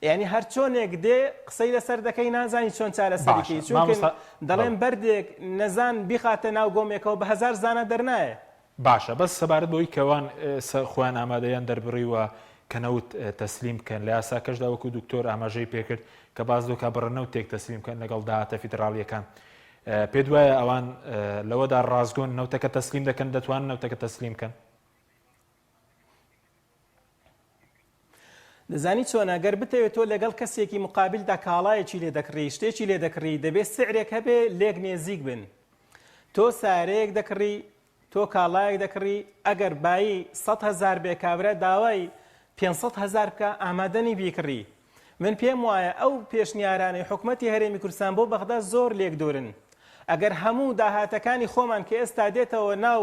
یعنی هەر چۆنێک دێ قسەی لەسەر دەکەی نازانی چۆن چارەسەریکەی چونکە دەڵێن بەردێک نەزان بیخاتە ناو گۆمێکەوە بە 1000 زانە دەرنایە باشە بەس سەبارەت بۆی کەوان خۆیان ئامادەیان دەربڕیوە کە نەوت تەسلیم بکەن لە یاسا کەشدا وەکو دکتۆر ئاماژەی پێکرد کە باز دۆکا بڕنەوت تێک تەسلیم بکەن لەگەڵ داهاتە فیدراڵیەکان پێ دوایە ئەوان لەوەدا ڕازگۆن نەوتەکە تەسلیم دەکەن دەتوانن نەوتەکە تەسلیم بکەن دەزانی چۆنە گەر بتەوێت تۆ لەگەڵ کەسێکی مقابلدا کاڵایەکی لێ دەکڕی شتێکی لێ دەکڕی دەبێت سعرێک هەبێ لێک نێزیک بن تۆ سارەیەک دەکڕی تۆ کاڵایەک دەکڕی ئەگەر بایی 100,000 بێ کابرا داوای 500,000 بکە ئامادەنی بیکڕی من پێم وایە ئەو پێشنیارانەی حکوومەتی هەرێمی کوردستان بۆ بەغدا زۆر لێک دورن ئەگەر هەموو داهاتەکانی خۆمان کە ئێستا دێتەوە ناو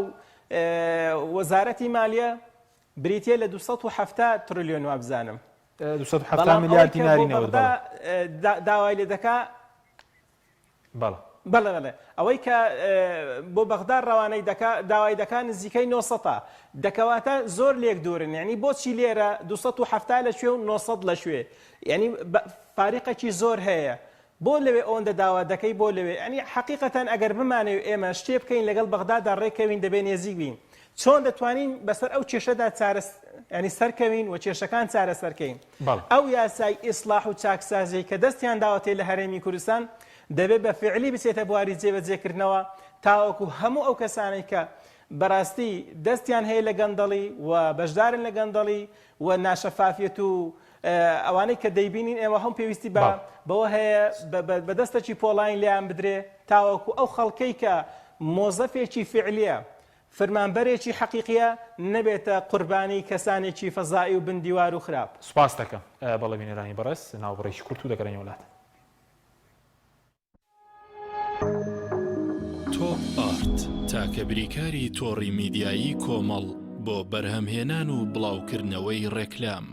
وەزارەتی مالیە بریتیە لە 270 تریلیۆن وابزانم 270 میلیارد دیناری نەوت داوای لێ دەکا بەڵێ ئەوەی کە بۆ بەغدا ڕەوانەی داوای دەکا نزیکەی 900 دەکەواتە زۆر لێک دوورن یعنی بۆچی لێرە 270 لە شوێ و 900 لە شوێ یعنی فاریقێکی زۆر هەیە بۆ لەوێ ئەوەندە داوا دەکەی بۆ لەوێ ئەنی حەقیقەتەن ئەگەر بمانێ ئێمە شتێ بکەین لەگەڵ بەغدادا ڕێکەوین دەبێ نێزیک بین چۆن دەتوانین بەسەر ئەو کێشەدا ینی سەرکەوین و کێشەکان چارە سەرکەین ئەو یاسای ئیسلاح و چاکسازی کە دەستیان داوەتێ لە هەرێمی کوردستان دەبێت بە فعلی بچێتە بواری جێبەجێکردنەوە تاوەکو هەموو ئەو کەسانەی کە بەڕاستی دەستیان هەیە لە گەندەڵی و بەشدارن لە گەندەڵی و ناشەفافیەت و ئەوانەی کە دەیبینین ئێوە هەم پێویستی بەوە هەیە بەدەستەکی پۆڵین لیان بدرێ تاوەکو ئەو خەڵکەی کە مۆزەفێکی فعلیە فرمانبەرێکی حەقیقیە نەبێتە قوربانی کەسانێکی فەزایی و بندیوار و خراپ. سوپاس دەکەم بەڵێ بینەرانی بەڕێز ناوبڕێکی کورت و دەگەڕێنەوە وڵات. تۆپ ئارت تاکە بریکاری تۆڕی میدیایی کۆمەڵ بۆ بەرهەمهێنان و بڵاوکردنەوەی ڕێکلام.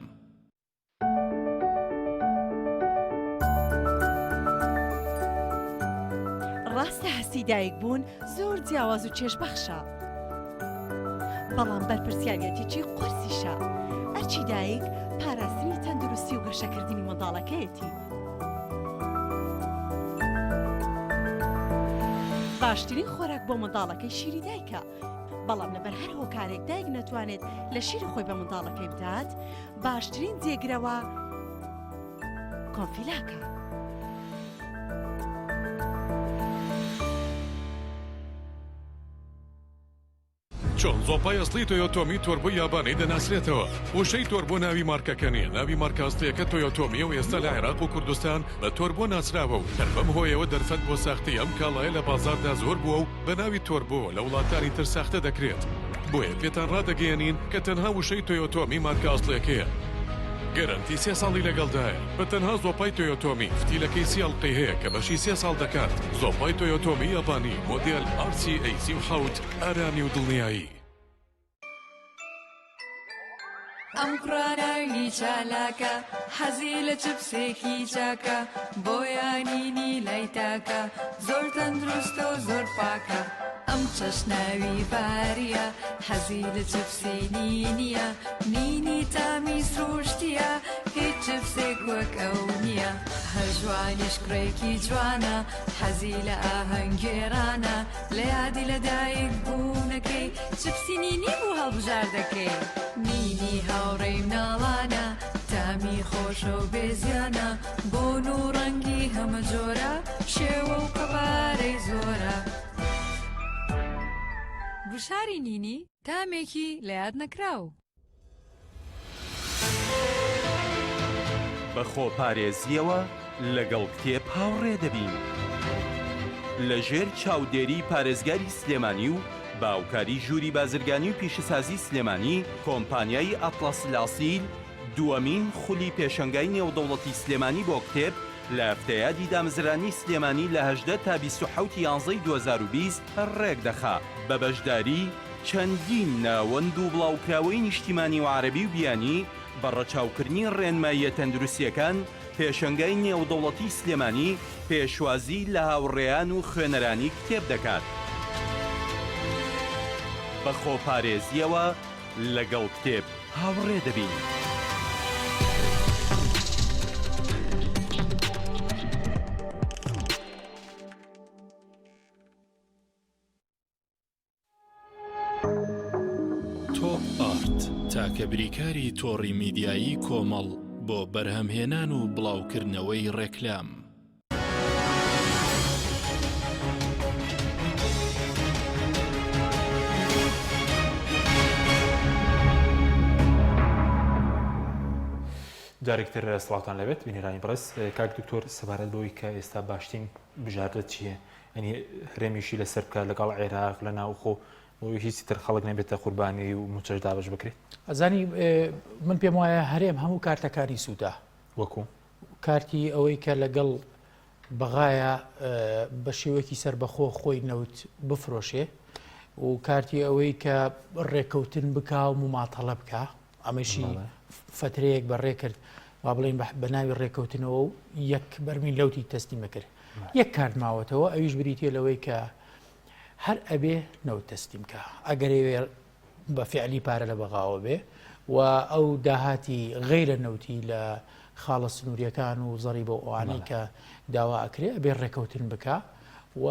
ڕاستە هەستی دایک بوون زۆر جیاواز و چێژبەخشە، بەڵام بەرپرسیارەتێکی قورسیشە. ئەرچی دایک پاراستنی تەندروستی و گەشەکردنی منداڵەکەیەتی. باشترین خۆراک بۆ منداڵەکەی شیری دایکە، بەڵام لەبەر هەر هۆکارێک دایک نەتوانێت لە شیری خۆی بە منداڵەکەی بدات، باشترین جێگرەوە کۆنفیلاکە. چۆن زۆپای ئەسڵی تۆیۆتۆمی تۆربۆ یابانەی دەناسرێتەوە. وشەی تۆربۆ ناوی مارکەکە نیە، ناوی مارکە ئەسڵیەکە تۆیۆتۆمیە و ئێستا لە عێراق و کوردستان بە تۆربۆ ناسراوە و هەربەم هۆیەوە دەرفەت بۆ ساختی ئەم کاڵایە لە بازاردا زۆر بووە و بە ناوی تۆربۆ لە وڵاتانی تر ساختە دەکرێت. بۆیە پێتان ڕادەگەیەنین کە تەنها وشەی تۆیۆتۆمی مارکە ئەسڵیەکەیە. گەرانتی 3 ساڵی لەگەڵدایە. بە تەنها زۆپای تۆیۆتۆمی فتیلەکەی سیاڵقی هەیە کە بەشی 3 ساڵ دەکات. زۆپای تۆیۆتۆمی یابانی مۆدێل RC37 ئارانی و دڵنیایی. ئەم قڕاناوی چالاکە حەزی لە چپسێکی چاکە بۆیانینی لای تاکە زۆر تەندروستە و زۆر پاکە. ئەم چەشناوی باریە حەزی لە چپسی نینیە نینی تامی سروشتیە هیچ چپسێک وەک ئەو نییە. هەر جوانیش کوڕێکی جوانە حەزی لە ئاهەنگێرانە لە یادی لەدایک بوونەکەی چپسی نینی بوو هەڵبژار دەکەی. نینی هاوڕێی مناڵانە تامی خۆشە و بێزیانە بۆ و ڕەنگی هەمە جۆرە شێوە و قەبارەی زۆرە. گوشاری نینی تامێکی لە یاد نەکراو. بە خۆپارێزیەوە لەگەڵ کتێب هاوڕێ دەبین. لەژێر چاودێری پارێزگاری سلێمانی و باوکاری ژووری بازرگانی و پیشەسازی سلێمانی کۆمپانیای ئەتڵەس لاسیل دووەمین خولی پێشەنگای نێودەوڵەتی سلێمانی بۆ کتێب لە هەفتەیادی دامزرانی سلێمانی لە 18 تا 27 یانزەی 2020 ڕێک دەخا بە بەشداری چەندین ناوەند و بڵاوکراوەی نیشتیمانی و عەرەبی و بیانی بە ڕەچاوکردنی ڕێنماییە تەندروستیەکان پێشەنگای نێودەوڵەتی سلێمانی پێشوازی لە هاوڕێیان و خوێنەرانی کتێب دەکات. بە خۆپارێزیەوە لەگەڵ کتێب هاوڕێ دەبین. تۆپ ئارت تاکە بریکاری تۆڕی میدیایی کۆمەڵ بۆ بەرهەمهێنان و بڵاوکردنەوەی ڕێکلام. جارێکتر سڵاتان لەبێت بینێرانی بەڕێز. کاک دکتۆر سەبارەت بەوەی کە ئێستا باشترین بژاردە چییە؟ ئەنی هەرێمیشی لەسەر بکە لەگەڵ عێراق لە ناوخۆ بۆی هیچی تر خەڵک نەبێتە قوربانی و موچەش دابش بکرێت. ئەزانی من پێم وایە هەرێم هەموو کارتەکانی سوودا وەکو کارتی ئەوەی کە لەگەڵ بەغایە بە شێوەیەکی سربەخۆ خۆی نەوت بفرۆشێ و کارتی ئەوەی کە ڕێکەوتن بکا و مماتەڵە بکە. ئەمەشی فترەیەک بەڕێ کرد وا بڵێن بە ناوی ڕێکەوتنەوە و یەک بەرمین لەوتی تەسلیمە کرد. یەک کارت ماوەتەوە ئەویش بریتە لەوەی کە هەر ئەبێ نەوت تەسلیم کە ئەگەرێ بە فعلی پارە لە بەغاوە بێ و ئەو داهاتی غەیرە نەوتی لە خاڵە سنووریەکان و زەڕی بۆ ئەوانەی کە داوا ئەکرێ ئەبێ ڕێکەوتن بکە و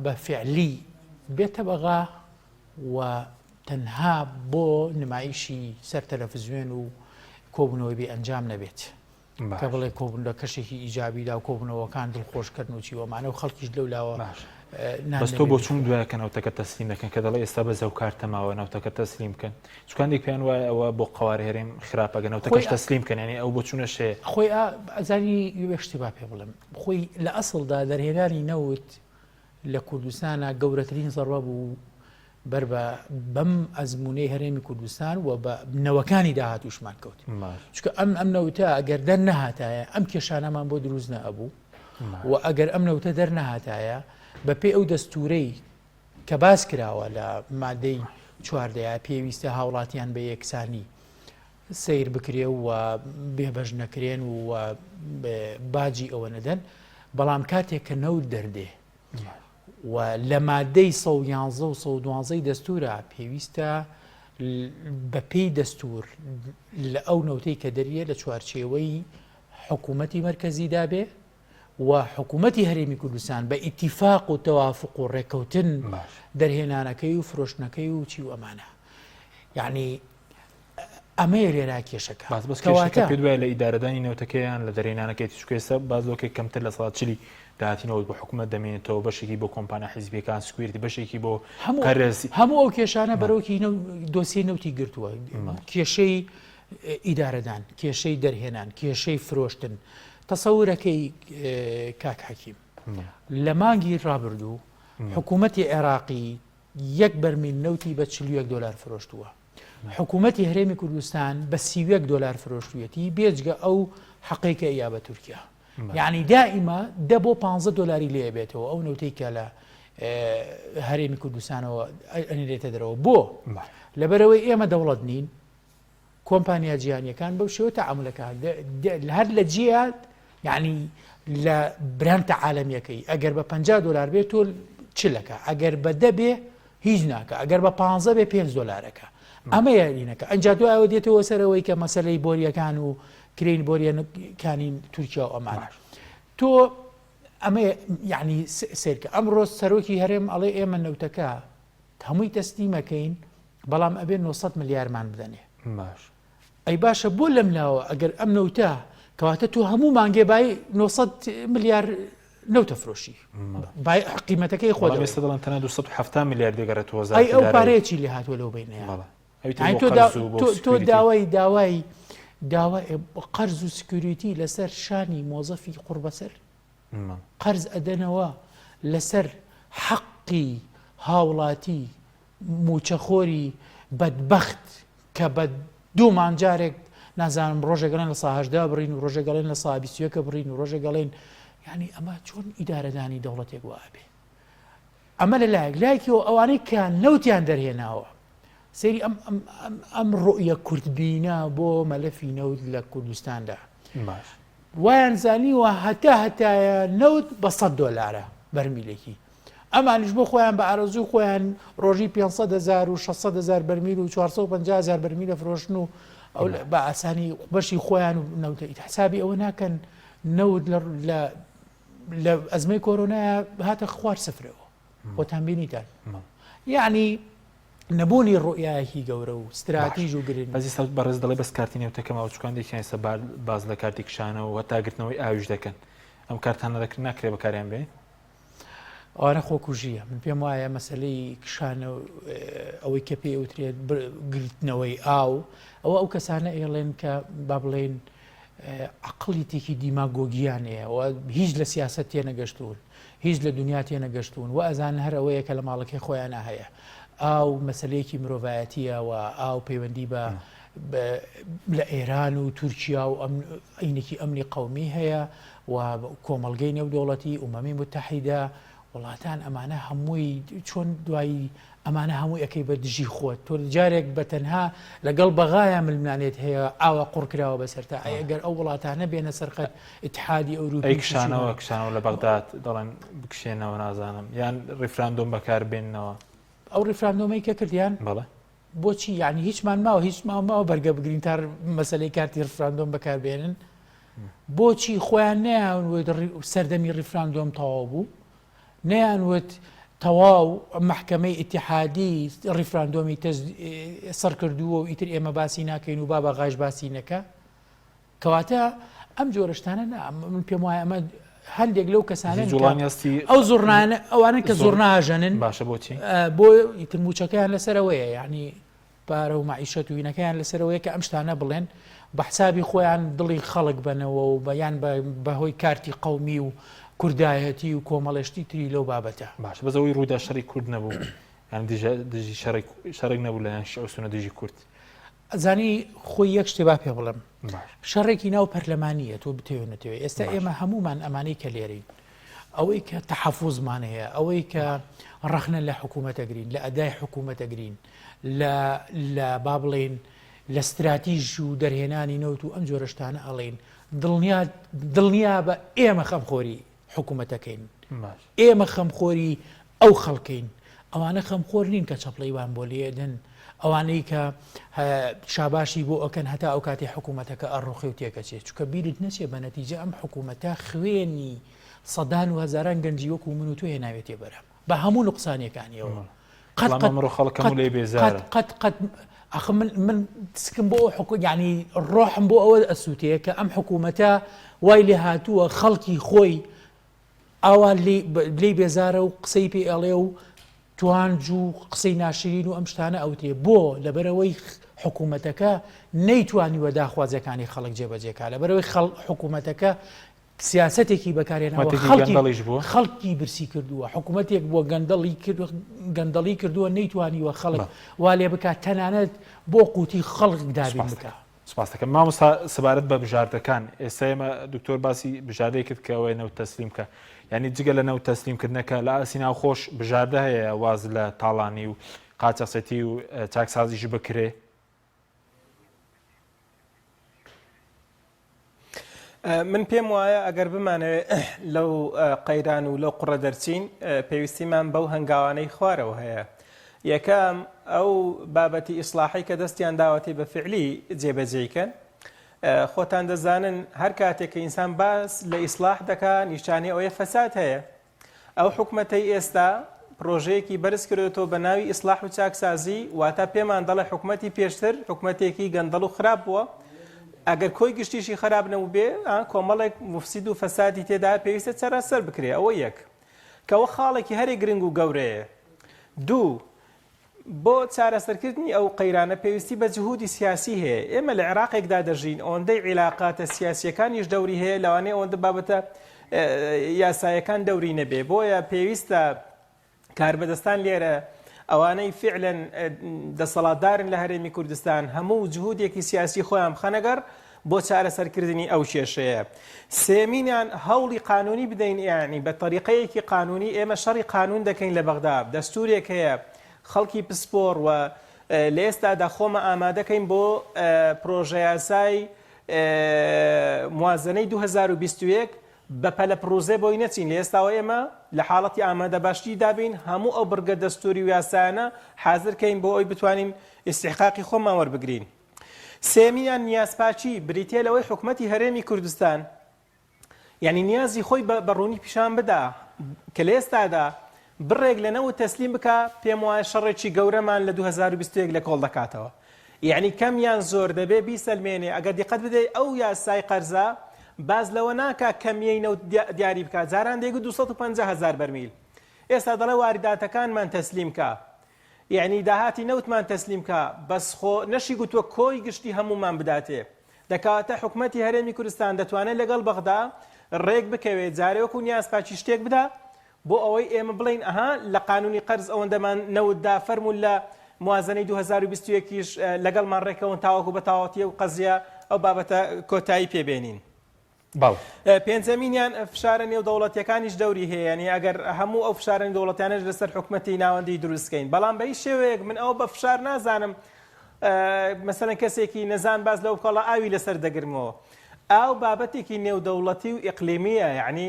بە فعلی بێتە بەغا و تەنها بۆ نمایشی سەر تەلەڤیزیۆن و کۆبوونەوەی بێ ئەنجام نەبێت کە بڵێ کۆبوون لە کەشێکی ئیجابیدا و کۆبوونەوەکان دڵخۆشکردن و چیوەمانە و خەڵکیش لەولاوە بەستۆ بۆ چون دوایەکە ناوتەکە تەسلیم دەکەن کە دەڵێ ئێستا بە زەوکار تەماوە ناوتەکە تەسلیم بکەن چکاندێک پێیان وایە ئەوە بۆ قەوار هێرێم خراپەگە ناوتەکەش تەسلیم بکەن یعنی ئەو بۆ چونە شێ خۆی ئەزانی یەشتی با پێ بڵم خۆی لە ئەسڵدا دەرهێنانی نەوت لە کوردستانە گەورەترین زەڕە بوو بەر بە بەم ئەزمونەی هەرێمی کوردستان و بە نەوەکانی داهاتوشمان کەوت چکە ئەم نەوتە ئەگەر دەر نەهاتایە ئەم کێشانەمان بۆ دروست نەبوو و ئەگەر ئەم نەوتە دەر نەهاتایە بەپێی ئەو دەستورەی کە باس کراوە لە مادەی چواردەیە پێویستە هاوڵاتیان بە یەکسانی سیر بکرێ و بێبەش نەکرێن و باجی ئەوە نەدەن بەڵام کاتێک کە نەوت دەردێ و لە مادەی 111 و 112 دەستورە پێویستە بەپێی دەستور لە ئەو نەوتەی کە دەریە لە چوارچێوەی حکوومەتی مەرکەزیدا بێ و حکوومەتی هەرێمی کوردستان بە ئیتیفاق و تەوافق و ڕێکەوتن دەرهێنانەکەی و فرۆشتنەکەی و چی و ئەمانە یعنی ئەمەیە لێرا کێشەکە بەسکەواتە پێ دوای لە ئیدارەدانی نەوتەکەیان لە دەرهێنانەکەی چکێسە بازۆکێک کەمتر لە ساڵ چلی داهاتینەوە بە حکوومەت دەمێنێتەوە بەشێکی بۆ کۆمپانیا حیزبیەکان سکوێردی بەشێکی بۆ قەرزی هەموو ئەو کێشانە بەرەوکی دۆسیە نەوتی گرتووە کێشەی ئیدارەدان کێشەی دەرهێنان کێشەی فرۆشتن تەسەورەکەی کاک حەکیم لە مانگی ڕابردوو حکوومەتی عێراقی یەک بەرمیل نەوتی بە 41 دلار فرۆشتووە حکوومەتی هەرێمی کوردستان بە 31 دلار فرۆشتویەتی بێجگە ئەو حەقیقە یا بە تورکیا یعنی دائما دە بۆ 15 دلاری لێ بێتەوە ئەو نەوتەی کە لە هەرێمی کوردستانەوە ئەنێرێتە دەرەوە بۆ لەبەرەوەی ئێمە دەوڵەت نین کۆمپانیا جیهانیەکان بەو شێوە تەعاملەکان هەر لە جیات یعنی لە برانتە عالەمیەکەی ئەگەر بە 50 دلار بێت تۆ چلەکە ئەگەر بە 10 بێ هیچ ناکە ئەگەر بە 15 بێ 5 دلارەکە ئەمە یارینەکە ئەنج دوایەوە دێتەوە سەرەوەی کە مەسەلەی بۆریەکان و کرین بۆریەکانی تورکیا و ئەمان تۆ ئەمە یعنی سێرکە ئەمڕۆ سەرۆکی هەرێم ئەڵێ ئێمە نەوتەکە هەمووی تەسلیمەکەین بەڵام ئەبێ 900 ملیارمان بدەنێ ئەی باشە بۆ لەم لاوە ئەگەر ئەم نەوتە کەواتە تۆ هەموو مانگێ بای 900 ملیار نەوتە فرۆشی قیمەتەکەی خۆ ئێستا دەڵێن تەنها 270 میلیارد دەگەڕێتەوە ئەی ئەو پارەیەکی لێ هاتووە لەو بینەیە تۆ داوای قەرز و سکیوریتی لەسەر شانی مۆزەفی قوربەسەر قەرز ئەدەنەوە لەسەر حەقی هاوڵاتی موچەخۆری بەدبەخت کە بە دوومان جارێک نازانم ڕۆژێگەڵێن لە ساهشدا بڕین و ڕۆژێگەڵێن لە سابیسیەکە بڕین و ڕۆژێگەڵێن یعنی ئەمە چۆن ئیدارەدانی دەوڵەتێک وابێ ئەمە لە لایەکیەوە ئەوانەی کە نەوتیان دەرهێناوە سەیری ئەم ڕۆیە کوردبینە بۆ مەلەفی نەوت لە کوردستاندا وایان زانیوە هەتایە نەوت بە 100 دلارە بەرمیلێکی ئەمانیش بۆ خۆیان بە ئارەزوو خۆیان ڕۆژی 500,000 و 600,000 بەرمیل و 450,000 بەرمیلە فرۆشن و ئەو بە ئاسانی بەشی خۆیان و نەوتە حسابی ئەوە ناکەن نەوت لە ئەزمەی کۆرۆنایە هاتە خوار سفرەوە خۆتان بینیتان یعنی نەبوونی ڕۆیایەکی گەورە و استراتیژ و گرنگ بەزی سەوت بەڕێز دەڵێ بەس کارتی نێوتەکەم ئەوچکان دێکیان سەبار باز لە کارتی کشانەوە و هەتاگرتنەوەی ئاویش دەکەن ئەم کارتانە دەکرد ناکرێ بەکاریان بێ ئەوانە خۆکوژیە من پێم وایە مەسلەی کشانە ئەوەی کە پێ ئەوترێت گرتنەوەی ئاو ئەوە ئەو کەسانە ئێڵێن کە با بڵێن عقلی تێکی دیماگۆگیانەیە و هیچ لە سیاست تێنەگەشتون هیچ لە دنیا تێنەگەشتون و ئەزان هەر ئەوەیە کە لە ماڵەکەی خۆیانە هەیە ئاو مەسلەیەکی مرۆڤایەتیە و ئاو پەیوەندی بە لە ئێران و تورکیا و عینێکی ئەمنی قەومی هەیە و کۆمەڵگەی نێودەوڵەتی ئومەمی متحیدە وڵاتان ئەمانە هەمووی چۆن دوایی ئەمانە هەموو یەکەی بە دژی خۆت تۆ جارێک بە تەنها لەگەڵ بەغایە ملمانێت هەیە ئاوە قوڕکراوە بەسەرتا ئەگەر ئەو وڵاتانە بێنە سەرقەت اتحادی ئەوروپی کشانەوە لە بەغداد دەڵێن بکشێنەوە نازانم یان ڕیفراندۆم بەکاربێنەوە ئەو ڕیفراندۆمەی کە کردیان بەڵێ بۆچی یعنی هیچمان ماوە هیچ ماوە بەرگە بگرین تا مەسلەی کارتی ڕیفراندۆم بەکاربێنن بۆچی خۆیان نەیانوت سەردەمی ڕیفراندۆم تەواو بوو نەیانوت تەواو محکەمەی ئیتیحادی ڕیفراندۆمی سەر کردووە و ئیتر ئێمە باسی ناکەین و با بەغاش باسی نەکە کەواتە ئەم جۆرەشتانە من پێم وایە ئەمە هەندێک لەو کەسانە ئەو زۆرنانە ئەوانە کە زۆر ناژەنن باشە بۆچی بۆ ئیتر موچەکەیان لەسەرەوەیە یعنی پارە و معیشەت و وینەکەیان لەسەرەوەیە کە ئەم شتانە بڵێن بە حسابی خۆیان دڵی خەڵک بنەوە و بەیان بەهۆی کارتی قەومی و کوردایەتی و کۆمەڵێشتی تری لەو بابەتە باش بەزەوەی ڕوودا شەڕی کورد نەبوو دژی شەڕێک نەبوو لەیان شەوسونە دژی کورد زانی خۆی یەک شتێ با پێ بڵم شەڕێکی ناو پەرلەمانیە تۆ بتێونەتەوە ئێستا ئێمە هەمومان ئەمانەی کە لێرین ئەوەی کە تەحەفوزمان هەیە ئەوەی کە ڕەخنە لە حکوومەتەگرین لە ئەدای حکوومەتەگرین لە با بڵێن لە استراتیژ و دەرهێنانی نەوت و ئەم جۆرەشتانە ئەڵێن دڵنیا بە ئێمە خەمخۆری حکوومەتەکەین ئێمە خەمخۆری ئەو خەڵکەین ئەوانە خەمخۆر نین کە چەپڵەیوان بۆ لێدن ئەوانەی کە شاباشی بۆ ئەوکەن هەتا ئەو کاتی حکوومەتەکە ئەڕۆخی و تێکەچێت چکە بیرت نەچێ بە نەتیجە ئەم حکوومەتە خوێنی سەدان و هەزاران گەنجی وەکو من و تۆ هێناوێتێ بەرەم بە هەموو نقصانیەکانیەوە قەت ئەخ من سکم بۆ حکو ینی ڕۆحم بۆ ئەوە ئەسووتەیە کە ئەم حکوومەتە وای لێ هاتووە خەڵکی خۆی ئاوان لێ بێزارە و قسەی پێ ئەڵێ و توانج و قسەی ناشرین و ئەم شتانە ئەوتێ بۆ لەبەرەوەی حکوومەتەکە نەیتوانیوە داخوازەکانی خەڵک جێبەجێکا لەبەرەوەی حکوومەتەکە سیاسەتێکی بەکارێنەوە خەڵکی برسی کردووە حکوومەتێک بۆ گەندەڵی کردووە نەیتوانیوە خەڵک وا لێ بکات تەنانەت بۆ قوتی خەڵک دابین بکە سپاس دەکەم مامۆستا سەبارەت بە بژاردەکان ئێستا ئێمە دکتۆر باسی بژاردەیە کرد کە ئەوەی نەوت تەسلیم کە یعنی جگە لە نەوت تەسلیمکردنەکە لە ئاسی ناوخۆش بژاردە هەیە واز لە تاڵانی و قاچەقسەتی و چاکسازیش بکرێ من پێم وایە ئەگەر بمانەوێت لەو قەیران و لەو قوڕە دەرچین پێویستیمان بەو هەنگاوانەی خوارەوە هەیە یەکەم ئەو بابەتی ئیسلاحی کە دەستیان داوەتی بە فعلی جێبەجێیکەن خۆتان دەزانن هەر کاتێک کە ئینسان باس لە ئیسلاح دەکا نیشانی ئەوەیە فەساد هەیە ئەو حکوومەتەی ئێستا پرۆژەیەکی بەرز کردێتەوە بە ناوی ئیسلاح و چاکسازی واتە پێمان دەڵێ حکوومەتی پێشتر حکوومەتێکی گەندەڵ و خراپ بووە ئەگەر کۆی گشتیشی خراپ نەبوو بێ کۆمەڵێک مفسید و فەسادی تێدا پێویستە چارەسەر بکرێ ئەوە یەک کەەوە خاڵێکی هەرێک گرنگ و گەورەیە دوو بۆ چارەسەرکردنی ئەو قەیرانە پێویستی بە جهودی سیاسی هەیە ئێمە لە عێراقێکدا دەژین ئەوەندەی عیلاقاتە سیاسیەکانیش دەوری هەیە لەوانەیە ئەوەندە بابەتە یاسایەکان دەوری نەبێ بۆیە پێویستە کاربەدەستان لێرە ئەوانەی فعلەن دەسەڵاتدارن لە هەرێمی کوردستان هەموو جهودێکی سیاسی خۆیان بخەنەگەر بۆ چارەسەرکردنی ئەو کێشەیە سێمینیان هەوڵی قانونی بدەین یعنی بە طریقەیەکی قانونی ئێمە شەڕی قانون دەکەین لە بەغدا دەستورێک هەیە خەڵکی پسپۆر و لە ئێستادا خۆمە ئامادەکەین بۆ پرۆژە یاسای موازنەی 2021 بەپەلە پرۆزێ بۆی نەچین لە ئێستاوە ئێمە لە حاڵەتی ئامادە باشی دابین هەموو ئەو بڕگە دەستوری و یاسایانە حازرکەین بۆ ئەوی بتوانین استحقاقی خۆمان وەربگرین سێمیان نیازپاچی بریتێ لەوەی حکوومەتی هەرێمی کوردستان یعنی نیازی خۆی بەڕوونی پیشان بدا کە لە ئێستادا بڕێک لەنەوە تەسلیم بکە پێم وایە شەڕێکی گەورەمان لە 2021 لە کۆڵ دەکاتەوە یعنی کەمیان زۆر دەبێ بیسەلمێنێ ئەگەر دیقەت بدەیت ئەو یاسای قەرزە باز لەوە ناکە کەمیەینەوە دیاری بکات جاران دەیگو 250,000 بەرمیل ئێستا دەڵێ وارداتەکانمان تەسلیم کە یعنی داهاتی نەوتمان تەسلیم کە بەس خۆ نەشی گوتووە کۆی گشتی هەمومان بداتێ دەکاتە حکوومەتی هەرێمی کوردستان دەتوانێت لەگەڵ بەغدا ڕێک بکەوێت جارێوەکو نیازپاچی شتێک بدا بۆ ئەوەی ئێمە بڵین ئەها لە قانونی قەرز ئەوەندەمان نەوتدا فەرموون لە موازنەی 2021 لەگەڵمان ڕێکەوەن تاوەکو بە تاوەتیە و قەزیە ئەو بابەتە کۆتایی پێبێنین پێنجەمینیان فشارە نێو دەوڵەتیەکانیش دەوری هەیە ینی ئەگەر هەموو ئەو فشارن دەوڵەتیانش لەسەر حکوومەتی ناوەندی دروستکەین بەڵام بە هیچ شێوەیەک من ئەوە بە فشار نازانم مەسەلەن کەسێکی نەزان باز لەو کەڵە ئاوی لەسەر دەگرمەوە ئاو بابەتێکی نێودەوڵەتی و ئیقلیمیە یعنی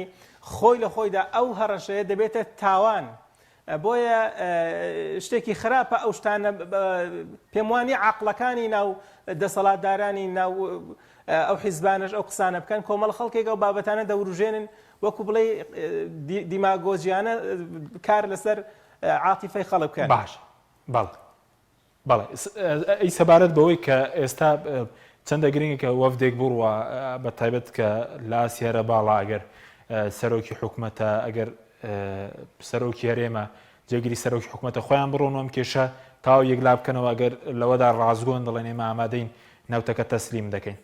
خۆی لە خۆیدا ئەو هەڕەشەیە دەبێتە تاوان بۆیە شتێکی خراپە ئەو شتانە پێم وانی عەقڵەکانی ناو دەسەڵاتدارانی ناو ئەو حیزبانش ئەو قسانە بکەن کۆمەڵ خەڵکێک ئەو بابەتانە دەوروژێنن وەکو بڵێ دیماگۆجیانە کار لەسەر عاتیفەی خەڵک بکەن باش بەڵێ ئەی سەبارەت بەوەی کە ئێستا چەندە گرنگێکە وەفدێک بڕوە بە تایبەت کە لە ئاسیارە باڵا ئەگەر سەرۆکی حکوومەتە ئەگەر سەرۆکی هەرێمە جێگیری سەرۆکی حکوومەتە خۆیان بڕۆن ئەم کێشە تاو یەکلا بکەنەوە ئەگەر لەوەدا ڕازگۆن دەڵێن ئێمە ئامادەین ناوتەکە تەسلیم دەکەین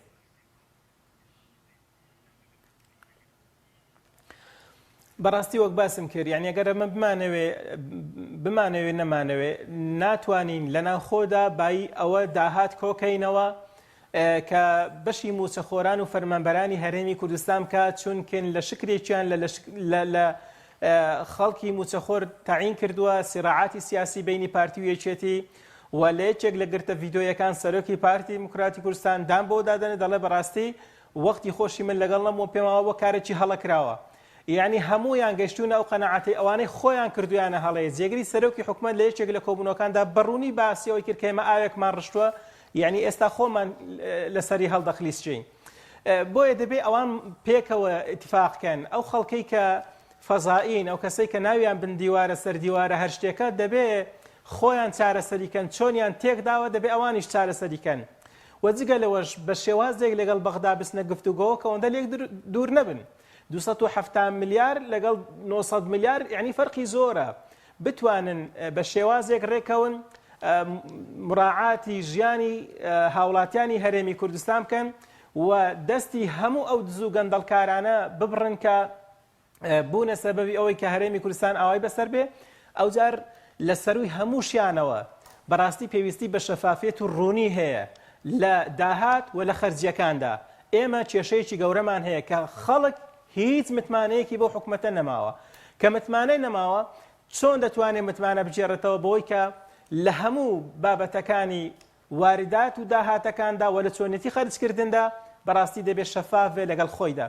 بەڕاستی وەک باسم کرد یعنی ئەگەر ئەمە بمانەوێ نەمانەوێ ناتوانین لە ناوخۆدا بای ئەوە داهات کۆکەینەوە کە بەشی موچەخۆران و فەرمانبەرانی هەرێمی کوردستان بکات چونکن لە شکرێکیان لە خەڵکی موچەخۆر تعین کردووە سیراعاتی سیاسی بینی پارتی و یەکێتی و لە یەکێک لە گرتە ڤیدۆیەکان سەرۆکی پارتی دیموکراتی کوردستان دام بۆ دادەنێ دەڵێ بەڕاستی وەختی خۆشی من لەگەڵ نەمەوە پێماوە بۆ کارێکی هەڵەکراوە یعنی هەموویان گەشتونە ئەو قەنەعەتی ئەوانەی خۆیان کردویانە هەڵەیە جێگری سەرۆکی حکومەت لە یەکێک لە کۆبوونەکاندا بەڕوونی باسیەوەی کرد کە ئێمە ئاوێکمان ڕشتووە یعنی ئێستا خۆمان لەسەری هەڵدەخلیسچین بۆیە دەبێت ئەوان پێکەوە ئیتفاقکەن ئەو خەڵکەی کە فەزائین ئەو کەسەی کە ناویان بن دیوارە سەر دیوارە هەر شتێکە دەبێت خۆیان چارەسەریکەن چۆنیان تێکداوە دەبێت ئەوانیش چارەسەریکەن وەجگە لەوەش بە شێوازێک لەگەڵ بەغدا بستنە گفتوگۆ کە ئەوەندە لێک دوور نەبن 270 میلیار لەگەڵ 900 میلیار یعنی فەرقی زۆرە بتوانن بە شێوازێک ڕێکەون مراعاتی ژیانی هاوڵاتیانی هەرێمی کوردستان بکەن و دەستی هەموو ئەو دز و گەندەڵکارانە ببڕن کە بوونە سەبەبی ئەوەی کە هەرێمی کوردستان ئاوای بەسەر بێ ئەوجار لە سەروی هەموو شیانەوە بەڕاستی پێویستی بە شەفافیت و ڕوونی هەیە لە داهات و لە خەرجیەکاندا ئێمە کێشەیەکی گەورەمان هەیە کە خەڵک هیچ متمانەیەکی بۆ حکومەتە نەماوە کە متمانەی نەماوە چۆن دەتوانێت متمانە بجێڕێتەوە بۆی کە لە هەموو بابەتەکانی واردات و داهاتەکاندا و لە چۆنێتی خەرجکردندا بەڕاستی دەبێت شەفافێ لەگەڵ خۆیدا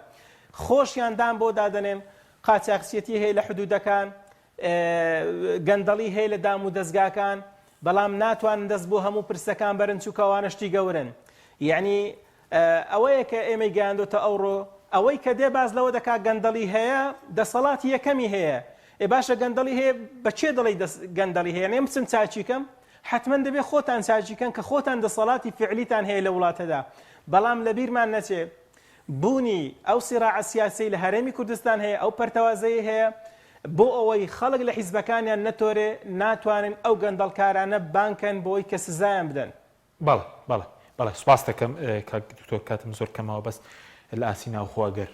خۆشیان دام بۆ دادەنێم قاچاقچێتی هەیە لە حدودەکان گەندەڵی هەیە لە دام و دەستگاکان بەڵام ناتوانن دەست بۆ هەموو پرسەکان بەرن چووکەوانشتی گەورن یعنی ئەوەیە کە ئێمە گەیاندۆتە ئەوڕۆ ئەوەی کە دێ باز لەوە دەکات گەندەڵی هەیە دەسەڵاتی یەکەمی هەیە باشە گەندەڵی هەیە بەچێ دەڵی گەندەڵی هەیە نێم بچم چاچیکەم حتمما دەبێت خۆتان چاچیکەن کە خۆتان دەسەڵاتی فعلیتان هەیە لە وڵاتەدا بەڵام لە بیرمان نەچێ بوونی ئەو سیراعە سیاسی لە هەرێمی کوردستان هەیە ئەو پەرتەوازەیە هەیە بۆ ئەوەی خەڵک لە حیزبەکانیان نەتۆرێ ناتوانن ئەو گەندەڵکارانە بانکەن بۆی کە سزایان بدەن بەڵێ سوپاس دەکەم دکتۆر کاتم زۆر کەمەوە بەس لە ئاسینا و خواگەر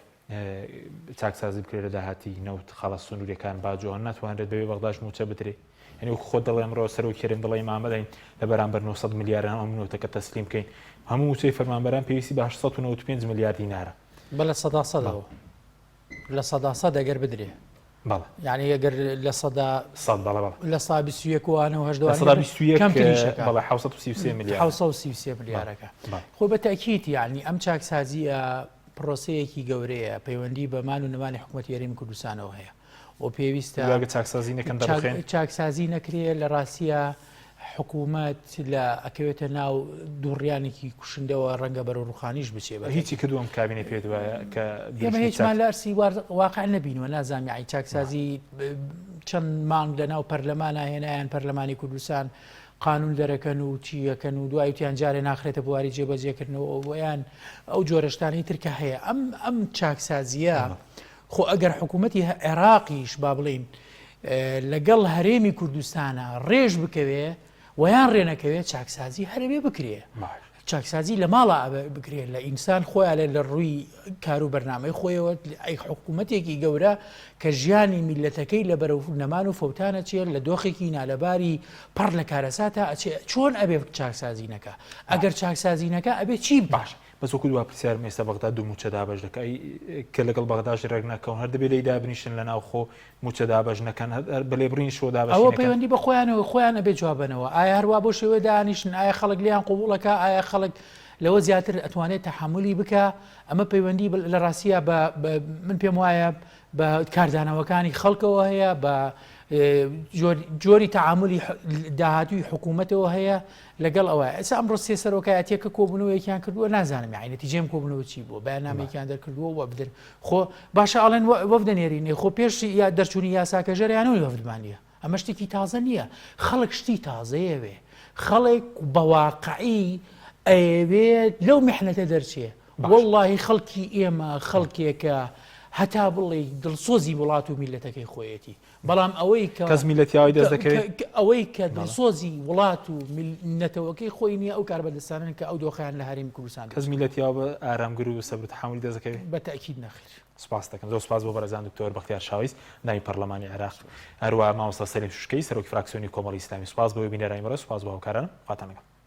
چاکسازی بکرێت لە داهاتی نەوت خەڵە سنوورەکان باجۆن ناتوانرێت بەوێ بەغداش موچە بدرێ یعنی خۆ دەڵێ ئەمڕۆ سەر و کێرم دەڵێ مامەدەین لە بەرامبەر 900 میلیاران ئەم نۆتەکە تەسلیم بکەین هەموو موچەی فەرمانبەران پێویستی بە 895 میلیارد دینارە بەڵە سەداسەدەوە لە سەداسەد ئەگەر بدرێ یعنی ئەگەر لە لە سا 21 بەڵێ 733 میلیارەکە خۆ بە تاکید یعنی ئەم چاکسازیە پرۆسەیەکی گەورەیە پەیوەندی بە مان و نەمانی حکوومەتی هەرێمی کوردستانەوە هەیە و پێویستە چاکسازی نەکرێت لە ڕاستیە حکوومەت لە ئەکەوێتە ناو دووڕیانێکی کوشندەوە ڕەنگە بەرە ڕوخانیش بچێ بە هیچی کردووەم کابینە پێ وایە کە ئێمە هیچمان لە ئەرسی واقع نەبینوە نازانانی چاکسازی چەند مانگ لە ناو پەرلەمانە هێنایان پەرلەمانی کوردستان قانون دەرەکەن و چیەکەن و دوایوتیان جارێ ناخرێتە بواری جێبەجێکردنەوە بۆیان ئەو جۆرەشتانی ترکە هەیە ئەم چاکسازیە خۆ ئەگەر حکوومەتی عێراقیش با بڵین لەگەڵ هەرێمی کوردستانە ڕێژ بکەوێ ویان ڕێنەکەوێت چاکسازی هەرێ بکرێ چاکسازی لە ماڵە بکرێت لە ئینسان خۆیان لە ڕووی کار و بەرنامەی خۆیەوە حکوومەتێکی گەورە کە ژیانی میلەتەکەی لە بەرەو نەمان و فەوتانە چێت لە دۆخێکی نالەباری پڕ لە کارەساتە چۆن ئەبێ چاکسازی نەکە ئەگەر چاکسازی نەکە ئەبێ چی باش بەسۆکو دو پرسیار مێستا بەغدا دوو موچە دابەش دەکەی کە لەگەڵ بەغداش ڕێک نەکەون هەر دەبێت لەیدا بنیشن لە ناو خۆ موچە دابەش نەکەن بەلێ بڕین شۆ دابەش ئەوە پەیوەندی بە خۆیانەوە خۆیان ئەبێ جوابنەوە ئایا هەروە بۆ شێوە دانیشن ئایا خەڵک لیان قوبوڵەکە ئایا خەڵک لەوە زیاتر ئەتوانێت تەحملی بکە ئەمە پەیوەندی لە ڕاستیە من پێم وایە بە کاردانەوەکانی خەڵکەوە هەیە بە جۆری تەعاملی داهاتووی حکوومەتەوە هەیە لەگەڵ ئەوە ئەسا ئەمڕۆ سێ سەرۆکایەتیەکە کۆبوونەوەیەکیان کردووە نازانم یعنی نەتیجەم کۆبوونەوە چی بووە بەیاننامەیەکیان دەرکردووە وە بدەن خۆ باشە ئەڵێن وەفدەنێرینێ خۆ پێش یا دەرچوونی یاساکە ژەریانەوەی وەفدمانیە ئەمە شتێکی تازە نییە خەڵک شتی تازەیەوێ خەڵک بەواقعی ئەوێت لەو میحنەتە دەرچێ واللهی خەڵکی ئێمە خەڵکێکە هەتا بڵێ دڵسۆزی وڵات و میلەتەکەی خۆیەتی بەڵام ئەوەی کەس میلەتیاوی دەست دەکەوێت ئەوەی کە دڵسۆزی وڵات و نەتەوەکەی خۆی نییە ئەو کاربەدەستانن کە ئەو دۆخیان لە هەرێمی کوردستان کەس میلەتیاوە بە ئارامگر و سەبر تحملی دەست دەکەوێت بە تاکید نەخیر. سپاس دەکەم زۆر سپاس بۆ بەرەزان دکتۆر بەختیار شاویز ناوی پەرلەمانی عێراق هەروە مامۆستا سەلیم شوشکەی سەرۆکی فراکسیۆنی کۆمەڵی ئیسلامی سپاس بۆ بینەرانی بەڕێز سپاس بۆ هاوکارانم خواتان لەگەڵ